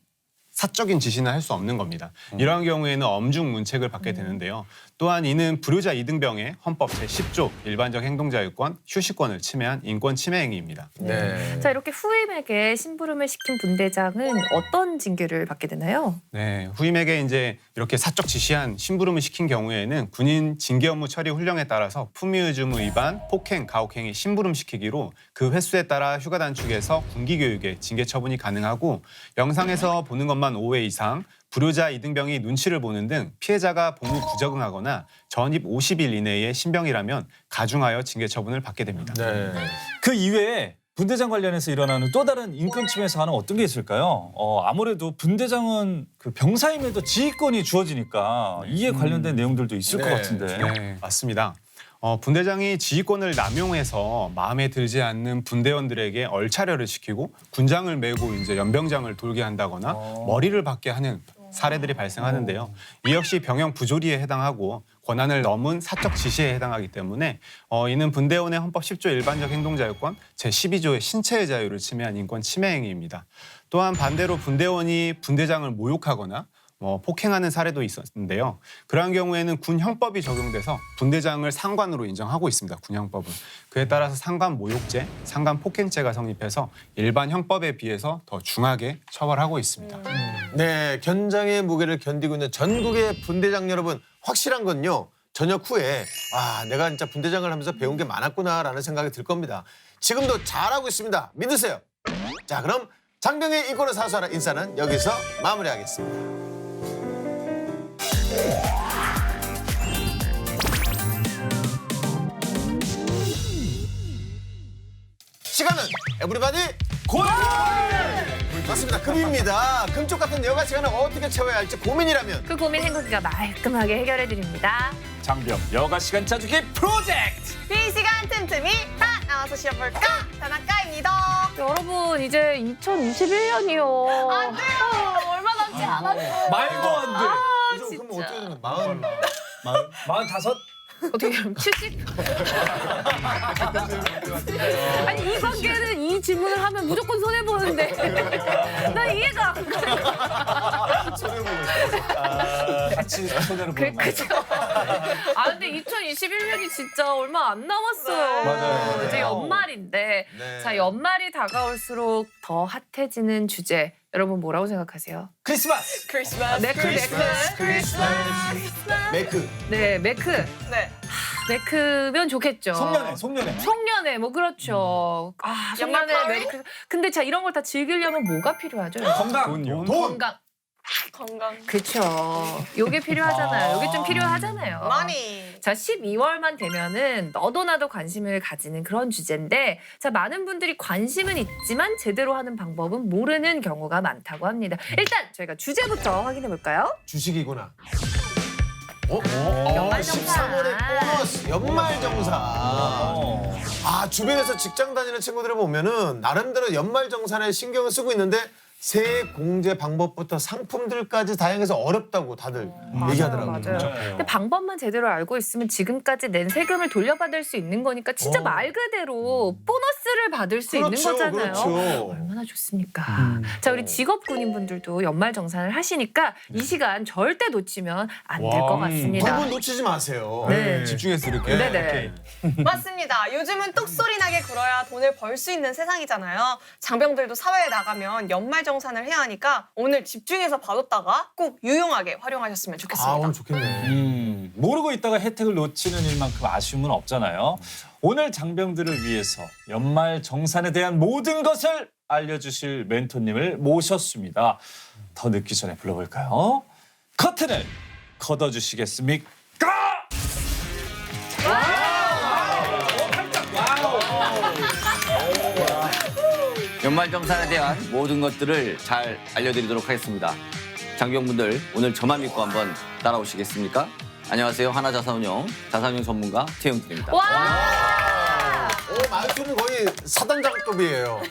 사적인 지시는 할 수 없는 겁니다. 이러한 경우에는 엄중 문책을 받게 되는데요. 또한 이는 불효자 이등병의 헌법 제10조 일반적 행동자유권, 휴식권을 침해한 인권 침해 행위입니다. 네. 자 이렇게 후임에게 심부름을 시킨 분대장은 어떤 징계를 받게 되나요? 네, 후임에게 이제 이렇게 사적 지시한 심부름을 시킨 경우에는 군인 징계 업무 처리 훈령에 따라서 품위의무증 위반, 폭행, 가혹행위, 심부름 시키기로 그 횟수에 따라 휴가 단축에서 군기 교육에 징계 처분이 가능하고 영상에서 보는 것만 5회 이상, 불효자 이등병이 눈치를 보는 등 피해자가 복무 부적응하거나 전입 50일 이내의 신병이라면 가중하여 징계 처분을 받게 됩니다. 네. 그 이외에 분대장 관련해서 일어나는 또 다른 인권 침해 사안은 어떤 게 있을까요? 아무래도 분대장은 그 병사임에도 지휘권이 주어지니까 이에 관련된 내용들도 있을 네. 것 같은데. 네, 맞습니다. 분대장이 지휘권을 남용해서 마음에 들지 않는 분대원들에게 얼차려를 시키고 군장을 메고 이제 연병장을 돌게 한다거나 머리를 박게 하는 사례들이 발생하는데요. 이 역시 병영 부조리에 해당하고 권한을 넘은 사적 지시에 해당하기 때문에 이는 분대원의 헌법 10조 일반적 행동자유권 제12조의 신체의 자유를 침해한 인권 침해 행위입니다. 또한 반대로 분대원이 분대장을 모욕하거나 폭행하는 사례도 있었는데요. 그러한 경우에는 군형법이 적용돼서 분대장을 상관으로 인정하고 있습니다. 군형법은. 그에 따라서 상관 모욕죄, 상관 폭행죄가 성립해서 일반 형법에 비해서 더 중하게 처벌하고 있습니다. 네, 견장의 무게를 견디고 있는 전국의 분대장 여러분, 확실한 건요. 전역 후에 내가 진짜 분대장을 하면서 배운 게 많았구나라는 생각이 들 겁니다. 지금도 잘하고 있습니다. 믿으세요. 자, 그럼 장병의 인권을 사수하는 인사는 여기서 마무리하겠습니다. 시간은 에브리바디 골! 맞습니다. 금입니다. 금쪽 같은 여가 시간을 어떻게 채워야 할지 고민이라면 그 고민 행복이가 말끔하게 해결해 드립니다. 장병 여가 시간 짜주기 프로젝트. 이 시간 틈틈이 다 나와서 쉬어볼까? 다나카입니다. 여러분 이제 2021년이요. 안 돼요. 얼마 남지 않았어요. 말도 안 돼. 그럼 진짜. 어떻게 되는 거야? 45? 어떻게 그럼 70? 아니 이 관계는 이 질문을 하면 무조건 손해 보는데 나 이해가 안 가. 같이 손해를 보는 거야. 그죠? 아 근데 2021년이 진짜 얼마 안 남았어요. 맞아요. 이제 연말인데 네. 자 연말이 다가올수록 더 핫해지는 주제 여러분 뭐라고 생각하세요? 크리스마스. 크리스마스. 메크. 메이크. 네 메크. 네. 메크면 좋겠죠. 송년회 뭐 그렇죠. 송년회 연말 메리 크리스마스. 근데 자 이런 걸 다 즐기려면 뭐가 필요하죠? 건강. 건강. 건강. 그렇죠. 요게 필요하잖아요. 요게 좀 필요하잖아요. 많이. 자 12월만 되면은 너도 나도 관심을 가지는 그런 주제인데 자 많은 분들이 관심은 있지만 제대로 하는 방법은 모르는 경우가 많다고 합니다. 일단 저희가 주제부터 확인해 볼까요? 주식이구나. 연말정산. 13월의 보너스 연말정산. 주변에서 직장 다니는 친구들을 보면은 나름대로 연말정산에 신경을 쓰고 있는데 세액 공제 방법부터 상품들까지 다양해서 어렵다고 다들 얘기하더라고요. 맞아요. 근데 방법만 제대로 알고 있으면 지금까지 낸 세금을 돌려받을 수 있는 거니까 진짜 말 그대로 보너스를 받을 수 있는 거잖아요. 그렇죠. 얼마나 좋습니까? 자 우리 직업 군인분들도 연말 정산을 하시니까 이 시간 절대 놓치면 안 될 것 같습니다. 두 분 놓치지 마세요. 네. 집중해서 이렇게. 네네. 맞습니다. 요즘은 똑소리 나게 굴어야 돈을 벌 수 있는 세상이잖아요. 장병들도 사회에 나가면 연말정산 연말정산을 해야 하니까 오늘 집중해서 봐뒀다가 꼭 유용하게 활용하셨으면 좋겠습니다. 오늘 좋겠네. 모르고 있다가 혜택을 놓치는 일만큼 아쉬움은 없잖아요. 오늘 장병들을 위해서 연말 정산에 대한 모든 것을 알려주실 멘토님을 모셨습니다. 더 늦기 전에 불러볼까요? 커튼을 걷어주시겠습니까? 연말정산에 대한 모든 것들을 잘 알려드리도록 하겠습니다. 장병분들 오늘 저만 믿고 한번 따라오시겠습니까? 안녕하세요. 하나자산운용 자산운용 전문가 최영준입니다. 말투는 거의 사단장급이에요.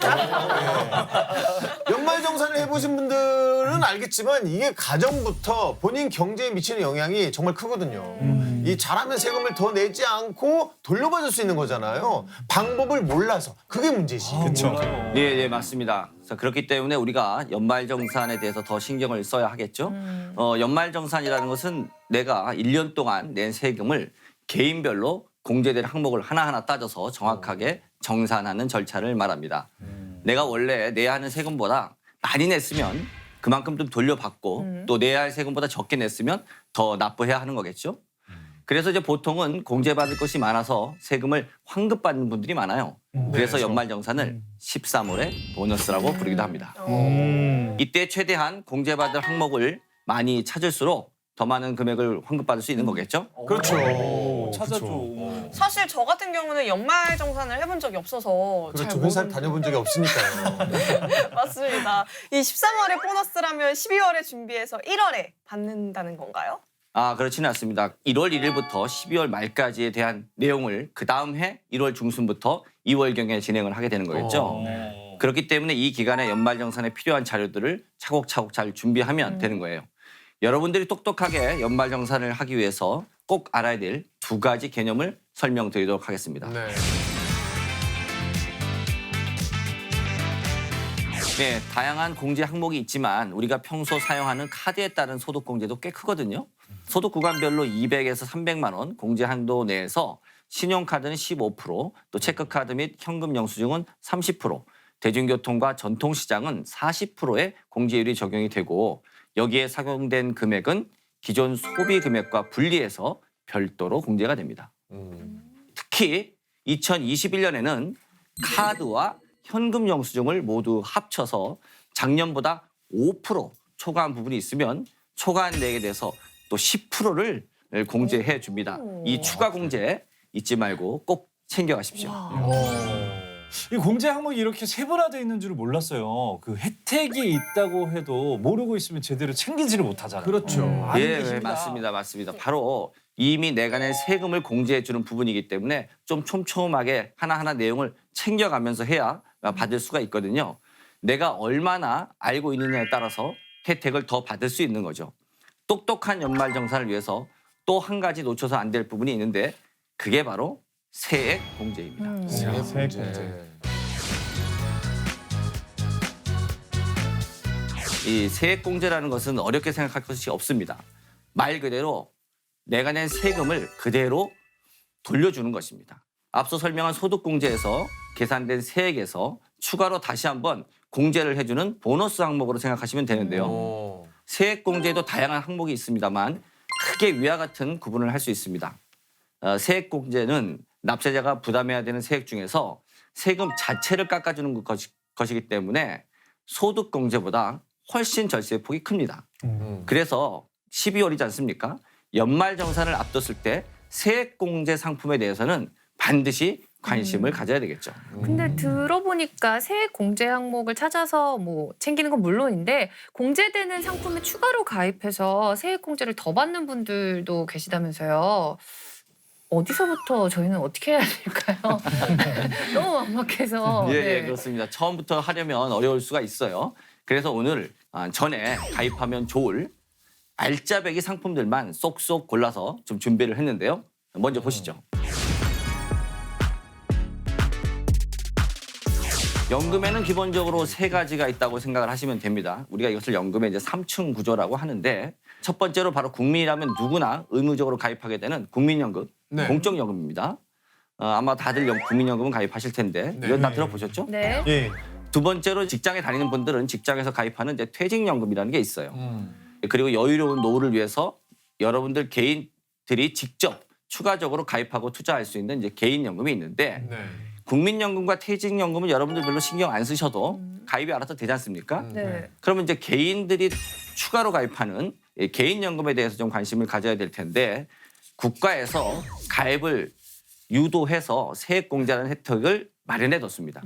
연말정산을 해보신 분들은 알겠지만 이게 가정부터 본인 경제에 미치는 영향이 정말 크거든요. 이 잘하면 세금을 더 내지 않고 돌려받을 수 있는 거잖아요. 방법을 몰라서 그게 문제지. 그렇죠. 네, 맞습니다. 그래서 그렇기 때문에 우리가 연말정산에 대해서 더 신경을 써야 하겠죠. 연말정산이라는 것은 내가 1년 동안 낸 세금을 개인별로 공제될 항목을 하나하나 따져서 정확하게 정산하는 절차를 말합니다. 내가 원래 내야 하는 세금보다 많이 냈으면 그만큼 좀 돌려받고 또 내야 할 세금보다 적게 냈으면 더 납부해야 하는 거겠죠. 그래서 이제 보통은 공제받을 것이 많아서 세금을 환급받는 분들이 많아요. 그래서 연말정산을 13월의 보너스라고 부르기도 합니다. 이때 최대한 공제받을 항목을 많이 찾을수록 더 많은 금액을 환급받을 수 있는 거겠죠? 그렇죠. 찾아줘. 사실 저 같은 경우는 연말정산을 해본 적이 없어서 잘 그렇죠. 회사를 모르는데. 다녀본 적이 없으니까요. 맞습니다. 이 13월에 보너스라면 12월에 준비해서 1월에 받는다는 건가요? 아, 그렇지는 않습니다. 1월 1일부터 12월 말까지에 대한 내용을 그 다음 해 1월 중순부터 2월경에 진행을 하게 되는 거겠죠. 그렇기 때문에 이 기간에 연말정산에 필요한 자료들을 차곡차곡 잘 준비하면 되는 거예요. 여러분들이 똑똑하게 연말정산을 하기 위해서 꼭 알아야 될 2가지 개념을 설명드리도록 하겠습니다. 네, 다양한 공제 항목이 있지만 우리가 평소 사용하는 카드에 따른 소득 공제도 꽤 크거든요. 소득 구간별로 200에서 300만 원 공제 한도 내에서 신용카드는 15%, 또 체크카드 및 현금 영수증은 30%, 대중교통과 전통시장은 40%의 공제율이 적용이 되고 여기에 적용된 금액은 기존 소비 금액과 분리해서 별도로 공제가 됩니다. 특히 2021년에는 카드와 현금 영수증을 모두 합쳐서 작년보다 5% 초과한 부분이 있으면 초과한 내역에 대해서 또 10%를 공제해 줍니다. 이 추가 공제 잊지 말고 꼭 챙겨가십시오. 이 공제 항목이 이렇게 세분화되어 있는 줄을 몰랐어요. 그 혜택이 있다고 해도 모르고 있으면 제대로 챙기지를 못하잖아요. 그렇죠. 예, 맞습니다. 바로 이미 내가 낸 세금을 공제해 주는 부분이기 때문에 좀 촘촘하게 하나하나 내용을 챙겨가면서 해야 받을 수가 있거든요. 내가 얼마나 알고 있느냐에 따라서 혜택을 더 받을 수 있는 거죠. 똑똑한 연말정산을 위해서 또 한 가지 놓쳐서 안 될 부분이 있는데 그게 바로 세액 공제입니다. 세액 공제. 이 세액 공제라는 것은 어렵게 생각할 것이 없습니다. 말 그대로 내가 낸 세금을 그대로 돌려주는 것입니다. 앞서 설명한 소득공제에서 계산된 세액에서 추가로 다시 한번 공제를 해주는 보너스 항목으로 생각하시면 되는데요. 세액 공제에도 다양한 항목이 있습니다만 크게 위와 같은 구분을 할 수 있습니다. 세액 공제는 납세자가 부담해야 되는 세액 중에서 세금 자체를 깎아주는 것이기 때문에 소득 공제보다 훨씬 절세 폭이 큽니다. 그래서 12월이지 않습니까? 연말정산을 앞뒀을 때 세액 공제 상품에 대해서는 반드시 관심을 가져야 되겠죠. 근데 들어보니까 세액 공제 항목을 찾아서 뭐 챙기는 건 물론인데 공제되는 상품에 추가로 가입해서 세액 공제를 더 받는 분들도 계시다면서요. 어디서부터 저희는 어떻게 해야 될까요? 너무 막막해서. 예, 그렇습니다. 처음부터 하려면 어려울 수가 있어요. 그래서 오늘 전에 가입하면 좋을 알짜배기 상품들만 쏙쏙 골라서 좀 준비를 했는데요. 먼저 보시죠. 연금에는 기본적으로 3가지가 있다고 생각을 하시면 됩니다. 우리가 이것을 연금의 이제 3층 구조라고 하는데 첫 번째로 바로 국민이라면 누구나 의무적으로 가입하게 되는 국민연금, 공적연금입니다. 아마 다들 국민연금은 가입하실 텐데 이건 다 들어보셨죠? 네. 예. 두 번째로 직장에 다니는 분들은 직장에서 가입하는 이제 퇴직연금이라는 게 있어요. 그리고 여유로운 노후를 위해서 여러분들 개인들이 직접 추가적으로 가입하고 투자할 수 있는 이제 개인연금이 있는데 국민연금과 퇴직연금은 여러분들 별로 신경 안 쓰셔도 가입이 알아서 되지 않습니까? 네. 그러면 이제 개인들이 추가로 가입하는 이 개인연금에 대해서 좀 관심을 가져야 될 텐데 국가에서 가입을 유도해서 세액공제라는 혜택을 마련해뒀습니다.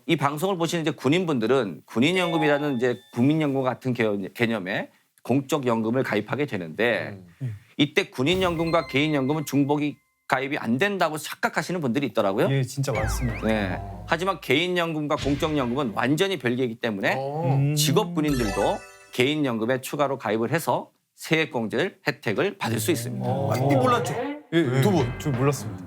이 방송을 보시는 이제 군인분들은 군인연금이라는 이제 국민연금 같은 개념의 공적 연금을 가입하게 되는데 이때 군인연금과 개인연금은 중복이 가입이 안 된다고 착각하시는 분들이 있더라고요. 예, 진짜 많습니다. 네. 하지만 개인연금과 공적연금은 완전히 별개이기 때문에 직업 군인들도 개인연금에 추가로 가입을 해서 세액공제 혜택을 받을 수 있습니다. 이 몰랐죠? 예, 두 분. 저 몰랐습니다.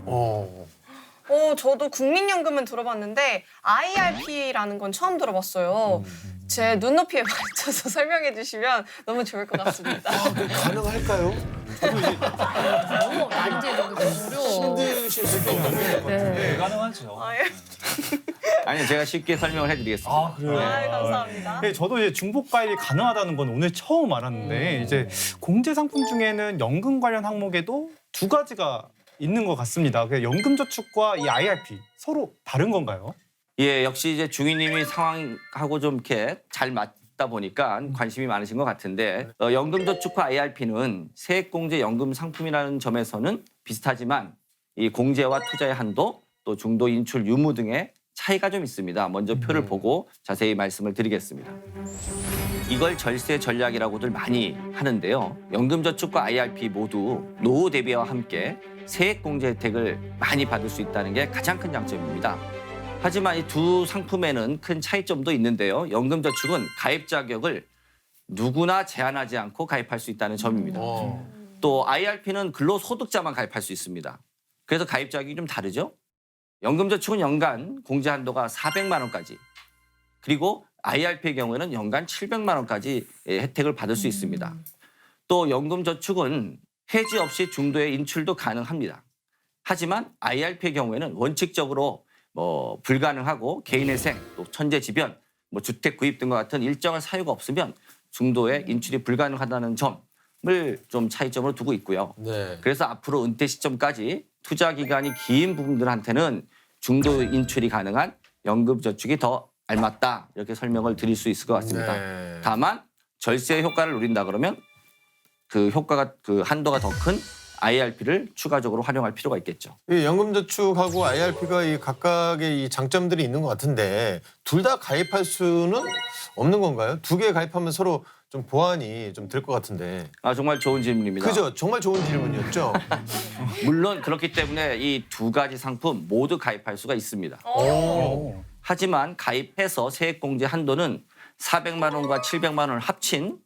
저도 국민연금은 들어봤는데 IRP라는 건 처음 들어봤어요. 제 눈높이에 맞춰서 설명해 주시면 너무 좋을 것 같습니다. 가능할까요? 너무 난제도 어려워. 힘드실 수도 있는데. 네. 가능하죠. 아니 제가 쉽게 설명을 해드리겠습니다. 아, 그래요? 감사합니다. 네, 저도 이제 중복 가입이 가능하다는 건 오늘 처음 알았는데 이제 공제 상품 중에는 연금 관련 항목에도 두 가지가 있는 것 같습니다. 연금저축과 이 IRP 서로 다른 건가요? 예, 역시 이제 중위님이 상황하고 좀 이렇게 잘 맞다 보니까 관심이 많으신 것 같은데 연금저축과 IRP는 세액공제 연금 상품이라는 점에서는 비슷하지만 이 공제와 투자의 한도 또 중도 인출 유무 등의 차이가 좀 있습니다. 먼저 표를 보고 자세히 말씀을 드리겠습니다. 이걸 절세 전략이라고들 많이 하는데요. 연금저축과 IRP 모두 노후 대비와 함께 세액공제 혜택을 많이 받을 수 있다는 게 가장 큰 장점입니다. 하지만 이 두 상품에는 큰 차이점도 있는데요. 연금저축은 가입 자격을 누구나 제한하지 않고 가입할 수 있다는 점입니다. 또 IRP는 근로소득자만 가입할 수 있습니다. 그래서 가입 자격이 좀 다르죠. 연금저축은 연간 공제 한도가 400만 원까지 그리고 IRP의 경우에는 연간 700만 원까지 혜택을 받을 수 있습니다. 또 연금저축은 해지 없이 중도의 인출도 가능합니다. 하지만 IRP의 경우에는 원칙적으로 불가능하고 개인의 생, 또 천재지변, 주택 구입 등과 같은 일정한 사유가 없으면 중도에 인출이 불가능하다는 점을 좀 차이점으로 두고 있고요. 네. 그래서 앞으로 은퇴 시점까지 투자 기간이 긴 부분들한테는 중도 인출이 가능한 연금저축이 더 알맞다 이렇게 설명을 드릴 수 있을 것 같습니다. 네. 다만 절세 효과를 누린다 그러면 그 효과가 그 한도가 더 큰 IRP를 추가적으로 활용할 필요가 있겠죠. 이 연금저축하고 IRP가 이 각각의 이 장점들이 있는 것 같은데 둘 다 가입할 수는 없는 건가요? 두 개 가입하면 서로 좀 보완이 좀 될 것 같은데. 아 정말 좋은 질문입니다. 그죠? 정말 좋은 질문이었죠. 물론 그렇기 때문에 이 두 가지 상품 모두 가입할 수가 있습니다. 하지만 가입해서 세액공제 한도는 400만 원과 700만 원을 합친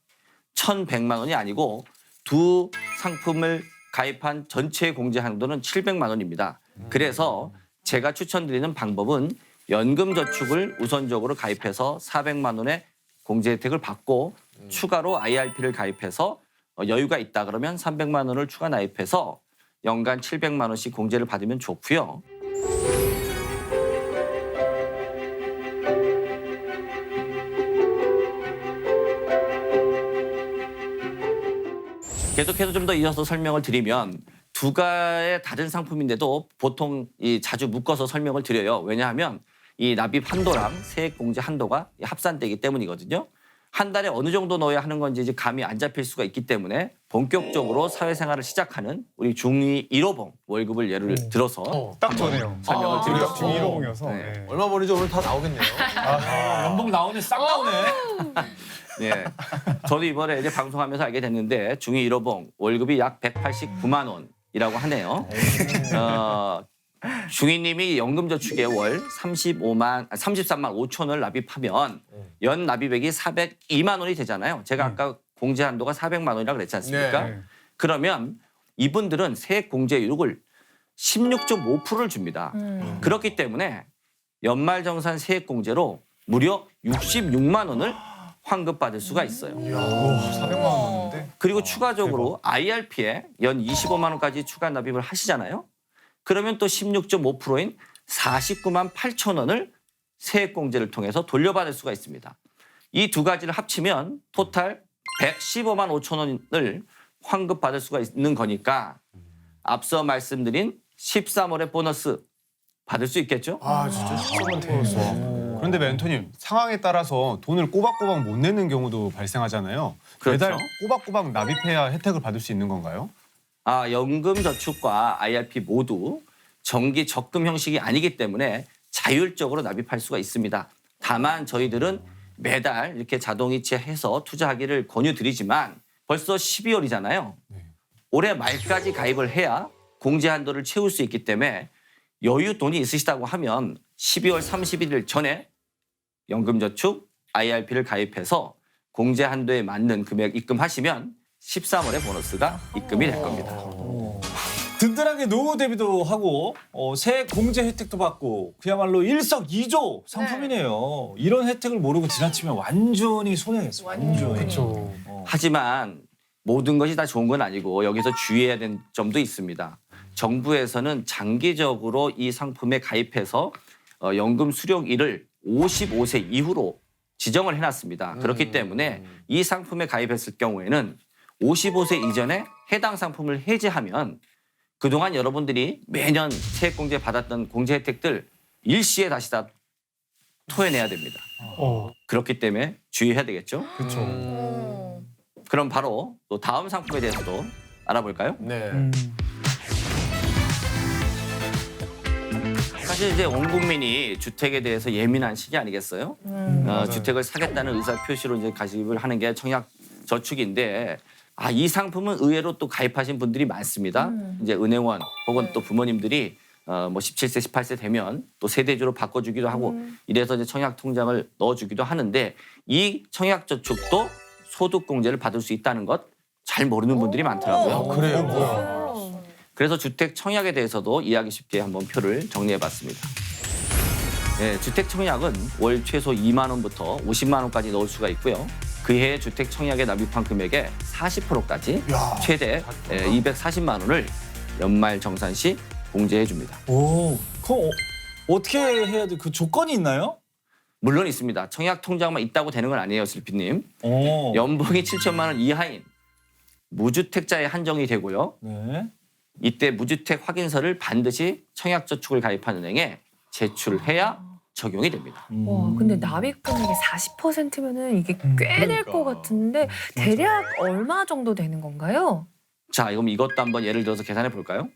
1,100만 원이 아니고 두 상품을 가입한 전체 공제 한도는 700만 원입니다. 그래서 제가 추천드리는 방법은 연금저축을 우선적으로 가입해서 400만 원의 공제 혜택을 받고 추가로 IRP를 가입해서 여유가 있다 그러면 300만 원을 추가 가입해서 연간 700만 원씩 공제를 받으면 좋고요. 계속해서 좀 더 이어서 설명을 드리면 두 가지의 다른 상품인데도 보통 자주 묶어서 설명을 드려요. 왜냐하면 이 납입 한도랑 세액공제 한도가 합산되기 때문이거든요. 한 달에 어느 정도 넣어야 하는 건지 이제 감이 안 잡힐 수가 있기 때문에 본격적으로 사회생활을 시작하는 우리 중2 1호봉 월급을 예를 들어서 딱 저네요. 설명을 드리겠습니다. 중일호봉이어서. 네. 네. 얼마 버는지 오늘 다 나오겠네요. 연봉 나오네, 싹 나오네. 예. 저도 이번에 이제 방송하면서 알게 됐는데 중2 1호봉 월급이 약 189만 원이라고 하네요. 중위님이 연금저축에 월 33만 5천을 납입하면 연 납입액이 402만 원이 되잖아요. 제가 아까 공제 한도가 400만 원이라고 그랬지 않습니까? 네. 그러면 이분들은 세액 공제율을 16.5%를 줍니다. 그렇기 때문에 연말정산 세액 공제로 무려 66만 원을 환급받을 수가 있어요. 400만 원 넘는데. 그리고 추가적으로 IRP에 연 25만 원까지 추가 납입을 하시잖아요. 그러면 또 16.5%인 49만 8천 원을 세액공제를 통해서 돌려받을 수가 있습니다. 이 두 가지를 합치면 토탈 115만 5천 원을 환급받을 수가 있는 거니까 앞서 말씀드린 13월의 보너스 받을 수 있겠죠? 아 진짜 10만 태웠어. 그런데 멘토님 상황에 따라서 돈을 꼬박꼬박 못 내는 경우도 발생하잖아요. 그렇죠. 매달 꼬박꼬박 납입해야 혜택을 받을 수 있는 건가요? 연금저축과 IRP 모두 정기 적금 형식이 아니기 때문에 자율적으로 납입할 수가 있습니다. 다만 저희들은 매달 이렇게 자동이체해서 투자하기를 권유드리지만 벌써 12월이잖아요. 올해 말까지 가입을 해야 공제 한도를 채울 수 있기 때문에 여유 돈이 있으시다고 하면 12월 31일 전에 연금저축 IRP를 가입해서 공제 한도에 맞는 금액 입금하시면 13월에 보너스가 입금이 될 겁니다. 든든하게 노후 대비도 하고 세액 공제 혜택도 받고 그야말로 일석이조 상품이네요. 이런 혜택을 모르고 지나치면 완전히 손해겠어요. 완전히. 하지만 모든 것이 다 좋은 건 아니고 여기서 주의해야 되는 점도 있습니다. 정부에서는 장기적으로 이 상품에 가입해서 연금 수령일을 55세 이후로 지정을 해놨습니다. 그렇기 때문에 이 상품에 가입했을 경우에는 55세 이전에 해당 상품을 해지하면 그동안 여러분들이 매년 세액공제 받았던 공제 혜택들 일시에 다시 다 토해내야 됩니다. 그렇기 때문에 주의해야 되겠죠? 그럼 바로 또 다음 상품에 대해서도 알아볼까요? 네. 사실 이제 온 국민이 주택에 대해서 예민한 시기 아니겠어요? 주택을 사겠다는 의사 표시로 이제 가입을 하는 게 청약 저축인데 이 상품은 의외로 또 가입하신 분들이 많습니다. 이제 은행원 혹은 또 부모님들이 뭐 17세, 18세 되면 또 세대주로 바꿔주기도 하고 이래서 이제 청약 통장을 넣어주기도 하는데 이 청약 저축도 소득공제를 받을 수 있다는 것 잘 모르는 분들이 많더라고요. 그래요, 뭐야. 그래서 주택 청약에 대해서도 이해하기 쉽게 한번 표를 정리해봤습니다. 네, 주택 청약은 월 최소 2만 원부터 50만 원까지 넣을 수가 있고요. 그해 주택 청약에 납입한 금액의 40%까지 최대 240만 원을 연말 정산 시 공제해 줍니다. 오, 그럼 어떻게 해야 돼? 그 조건이 있나요? 물론 있습니다. 청약 통장만 있다고 되는 건 아니에요, 슬피님. 오. 연봉이 7천만 원 이하인 무주택자에 한정이 되고요. 네. 이때 무주택 확인서를 반드시 청약저축을 가입한 은행에 제출해야 적용이 됩니다. 와, 근데 납입 금액이 40%면은 이게 꽤 될 것 같은데 대략 얼마 정도 되는 건가요? 자, 그럼 이것도 한번 예를 들어서 계산해 볼까요?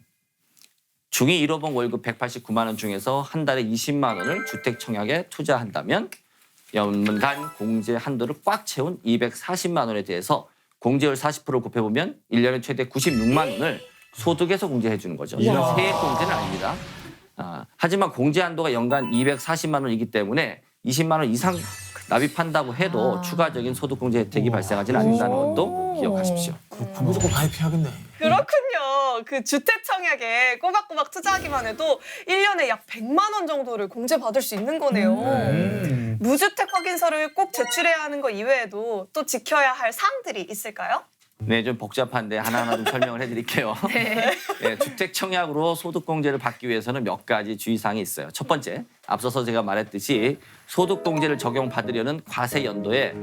중위 1호봉 월급 189만 원 중에서 한 달에 20만 원을 주택 청약에 투자한다면 연간 공제 한도를 꽉 채운 240만 원에 대해서 공제율 40%를 곱해보면 1년에 최대 96만 원을 소득에서 공제해 주는 거죠. 세액 공제는 아닙니다. 하지만 공제 한도가 연간 240만 원이기 때문에 20만 원 이상 납입한다고 해도 추가적인 소득 공제 혜택이 발생하지는 않는다는 것도 기억하십시오. 무조건 가입해야겠네. 그렇군요. 그 주택 청약에 꼬박꼬박 투자하기만 해도 1년에 약 100만 원 정도를 공제받을 수 있는 거네요. 무주택 확인서를 꼭 제출해야 하는 거 이외에도 또 지켜야 할 사항들이 있을까요? 네, 좀 복잡한데 하나하나 좀 설명을 해드릴게요. 네, 주택 청약으로 소득 공제를 받기 위해서는 몇 가지 주의사항이 있어요. 첫 번째, 앞서서 제가 말했듯이 소득 공제를 적용받으려는 과세 연도에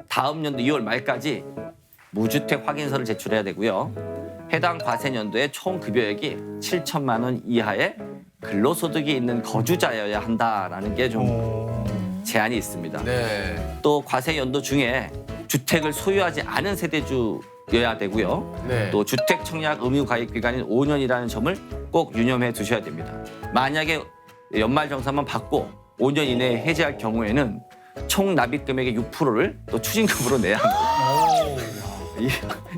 다음 연도 2월 말까지 무주택 확인서를 제출해야 되고요. 해당 과세 연도의 총 급여액이 7천만 원 이하의 근로소득이 있는 거주자여야 한다라는 게 좀 제한이 있습니다. 네. 또 과세 연도 중에 주택을 소유하지 않은 세대주여야 되고요. 네. 또 주택 청약 의무 가입 기간인 5년이라는 점을 꼭 유념해 두셔야 됩니다. 만약에 연말 정산만 받고 5년 이내에 해지할 경우에는 총 납입 금액의 6%를 또 추징금으로 내야 합니다.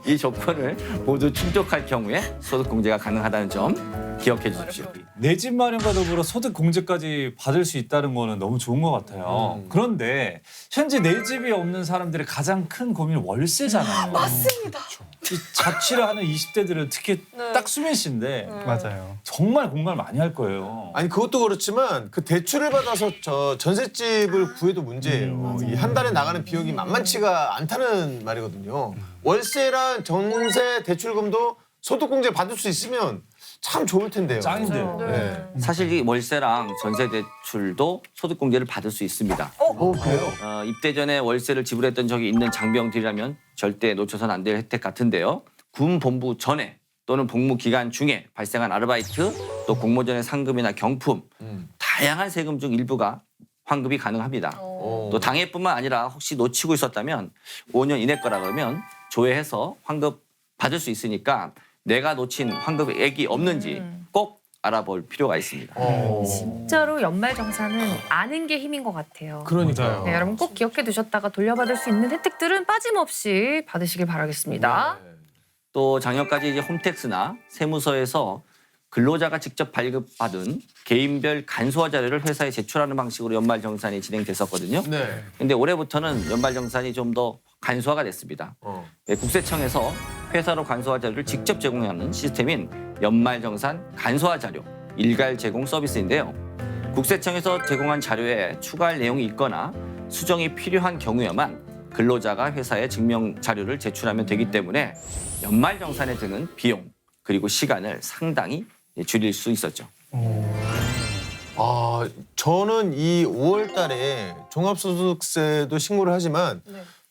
이 조건을 모두 충족할 경우에 소득 공제가 가능하다는 점 기억해 주십시오. 내 집 마련과 더불어 소득 공제까지 받을 수 있다는 거는 너무 좋은 것 같아요. 그런데 현재 내 집이 없는 사람들의 가장 큰 고민은 월세잖아요. 맞습니다. 이 자취를 하는 20대들은 특히 네. 딱 수민 씨인데 맞아요. 정말 공감을 많이 할 거예요. 아니 그것도 그렇지만 그 대출을 받아서 저 전셋집을 구해도 문제예요. 이 한 달에 나가는 비용이 만만치가 않다는 말이거든요. 월세랑 전세 대출금도 소득공제 받을 수 있으면 참 좋을 텐데요. 짱인데. 네. 사실 이 월세랑 전세 대출도 소득공제를 받을 수 있습니다. 그래요? 입대 전에 월세를 지불했던 적이 있는 장병들이라면 절대 놓쳐서는 안 될 혜택 같은데요. 군 본부 전에 또는 복무 기간 중에 발생한 아르바이트, 또 공모전의 상금이나 경품, 다양한 세금 중 일부가 환급이 가능합니다. 또 당해뿐만 아니라 혹시 놓치고 있었다면 5년 이내 거라 그러면 조회해서 환급 받을 수 있으니까 내가 놓친 환급액이 없는지 꼭 알아볼 필요가 있습니다. 진짜로 연말정산은 아는 게 힘인 것 같아요. 그러니까요. 네, 여러분 꼭 기억해 두셨다가 돌려받을 수 있는 혜택들은 빠짐없이 받으시길 바라겠습니다. 또 작년까지 이제 홈택스나 세무서에서 근로자가 직접 발급받은 개인별 간소화 자료를 회사에 제출하는 방식으로 연말정산이 진행됐었거든요. 네. 근데 올해부터는 연말정산이 좀 더 간소화가 됐습니다. 네, 국세청에서 회사로 간소화 자료를 직접 제공하는 시스템인 연말정산 간소화 자료 일괄 제공 서비스인데요. 국세청에서 제공한 자료에 추가할 내용이 있거나 수정이 필요한 경우에만 근로자가 회사에 증명 자료를 제출하면 되기 때문에 연말정산에 드는 비용 그리고 시간을 상당히 줄일 수 있었죠. 아, 저는 이 5월 달에 종합소득세도 신고를 하지만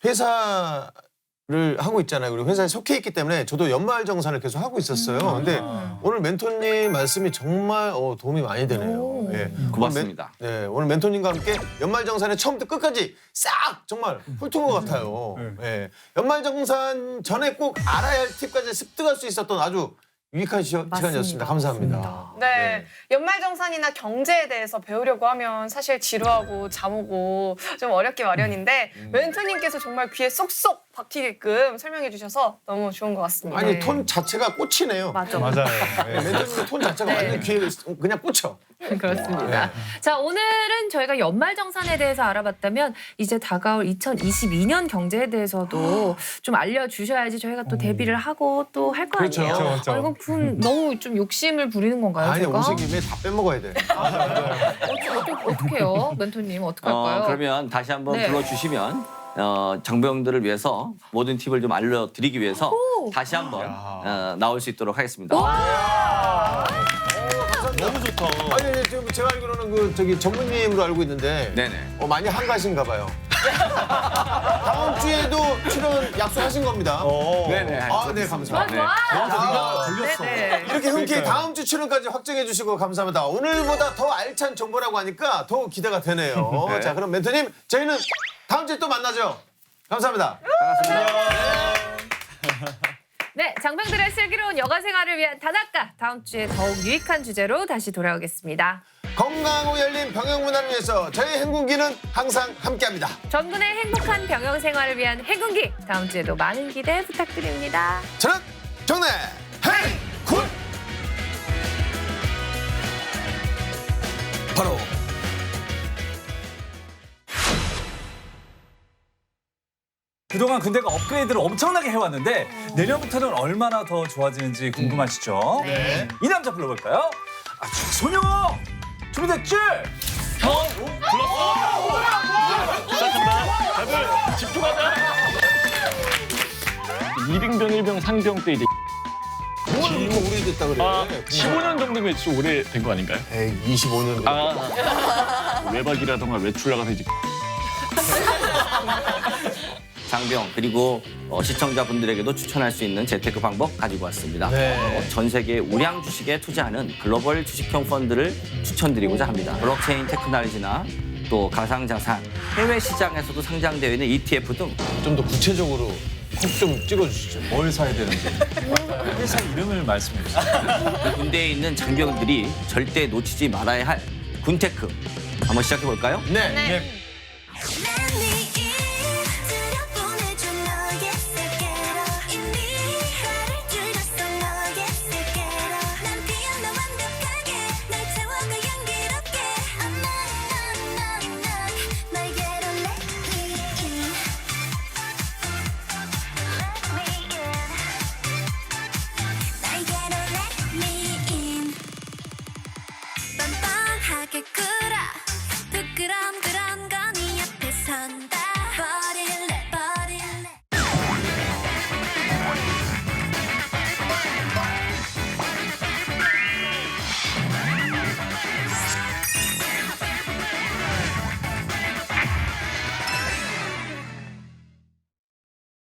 회사를 하고 있잖아요. 그리고 회사에 속해 있기 때문에 저도 연말정산을 계속 하고 있었어요. 근데 오늘 멘토님 말씀이 정말 도움이 많이 되네요. 예. 고맙습니다. 네, 오늘 멘토님과 함께 연말정산의 처음부터 끝까지 싹 정말 훑은 것 같아요. 예. 연말정산 전에 꼭 알아야 할 팁까지 습득할 수 있었던 아주 유익한 시간이었습니다. 감사합니다. 네. 연말정산이나 경제에 대해서 배우려고 하면 사실 지루하고 잠 오고 좀 어렵기 마련인데 멘토님께서 정말 귀에 쏙쏙 박히게끔 설명해 주셔서 너무 좋은 것 같습니다. 아니 톤 자체가 꽂히네요. 맞아. 맞아요. 네, 멘토님 톤 자체가 완전 귀에 그냥 꽂혀. 그렇습니다. 자, 오늘은 저희가 연말정산에 대해서 알아봤다면 이제 다가올 2022년 경제에 대해서도 좀 알려주셔야지 저희가 또 대비를 하고 또 할 거 그렇죠. 아니에요. 그렇죠. 이건 군 너무 좀 욕심을 부리는 건가요, 아니 제가? 오신 김에 다 빼먹어야 돼. 어떻게 해요? 멘토님 어떻게 할까요? 그러면 다시 한번 네. 불러주시면 장병들을 위해서 모든 팁을 좀 알려드리기 위해서 다시 한번 나올 수 있도록 하겠습니다. 너무 좋다. 아니 지금 제가 알기로는 그 저기 전무님으로 알고 있는데 네네. 많이 한가하신가 봐요. 다음 주에도 출연 약속하신 겁니다. 네네. 아, 네 감사합니다. 걸렸어. 이렇게 흔쾌히 다음 주 출연까지 확정해 주시고 감사합니다. 오늘보다 더 알찬 정보라고 하니까 더 기대가 되네요. 네. 자 그럼 멘토님 저희는 다음 주에 또 만나죠. 감사합니다. 네, 장병들의 슬기로운 여가 생활을 위한 단학가 다음 주에 더욱 유익한 주제로 다시 돌아오겠습니다. 건강하고 열린 병역 문화를 위해서 저희 행군기는 항상 함께합니다. 전분의 행복한 병영 생활을 위한 행군기 다음 주에도 많은 기대 부탁드립니다. 저는 정래 행군 바로 그동안 군대가 업그레이드를 엄청나게 해왔는데 내년부터는 얼마나 더 좋아지는지 궁금하시죠? 네. 이 남자 불러볼까요? 소녀! 준비됐지? 다들 집중하자. 2등병, 1병, 상병 때 이제 뭘 이렇게 오래됐다 그래. 15년 정도면 좀 오래된 거 아닌가요? 에이 25년. 외박이라던가 외출 나가서 이제 장병 그리고 시청자분들에게도 추천할 수 있는 재테크 방법 가지고 왔습니다. 전 세계 우량 주식에 투자하는 글로벌 주식형 펀드를 추천드리고자 합니다. 블록체인 테크놀로지나 또 가상자산, 해외 시장에서도 상장되어 있는 ETF 등 좀 더 구체적으로 콕 좀 찍어주시죠. 뭘 사야 되는지 회사 이름을 말씀해 주세요. 군대에 있는 장병들이 절대 놓치지 말아야 할 군테크 한번 시작해 볼까요? 네. 네.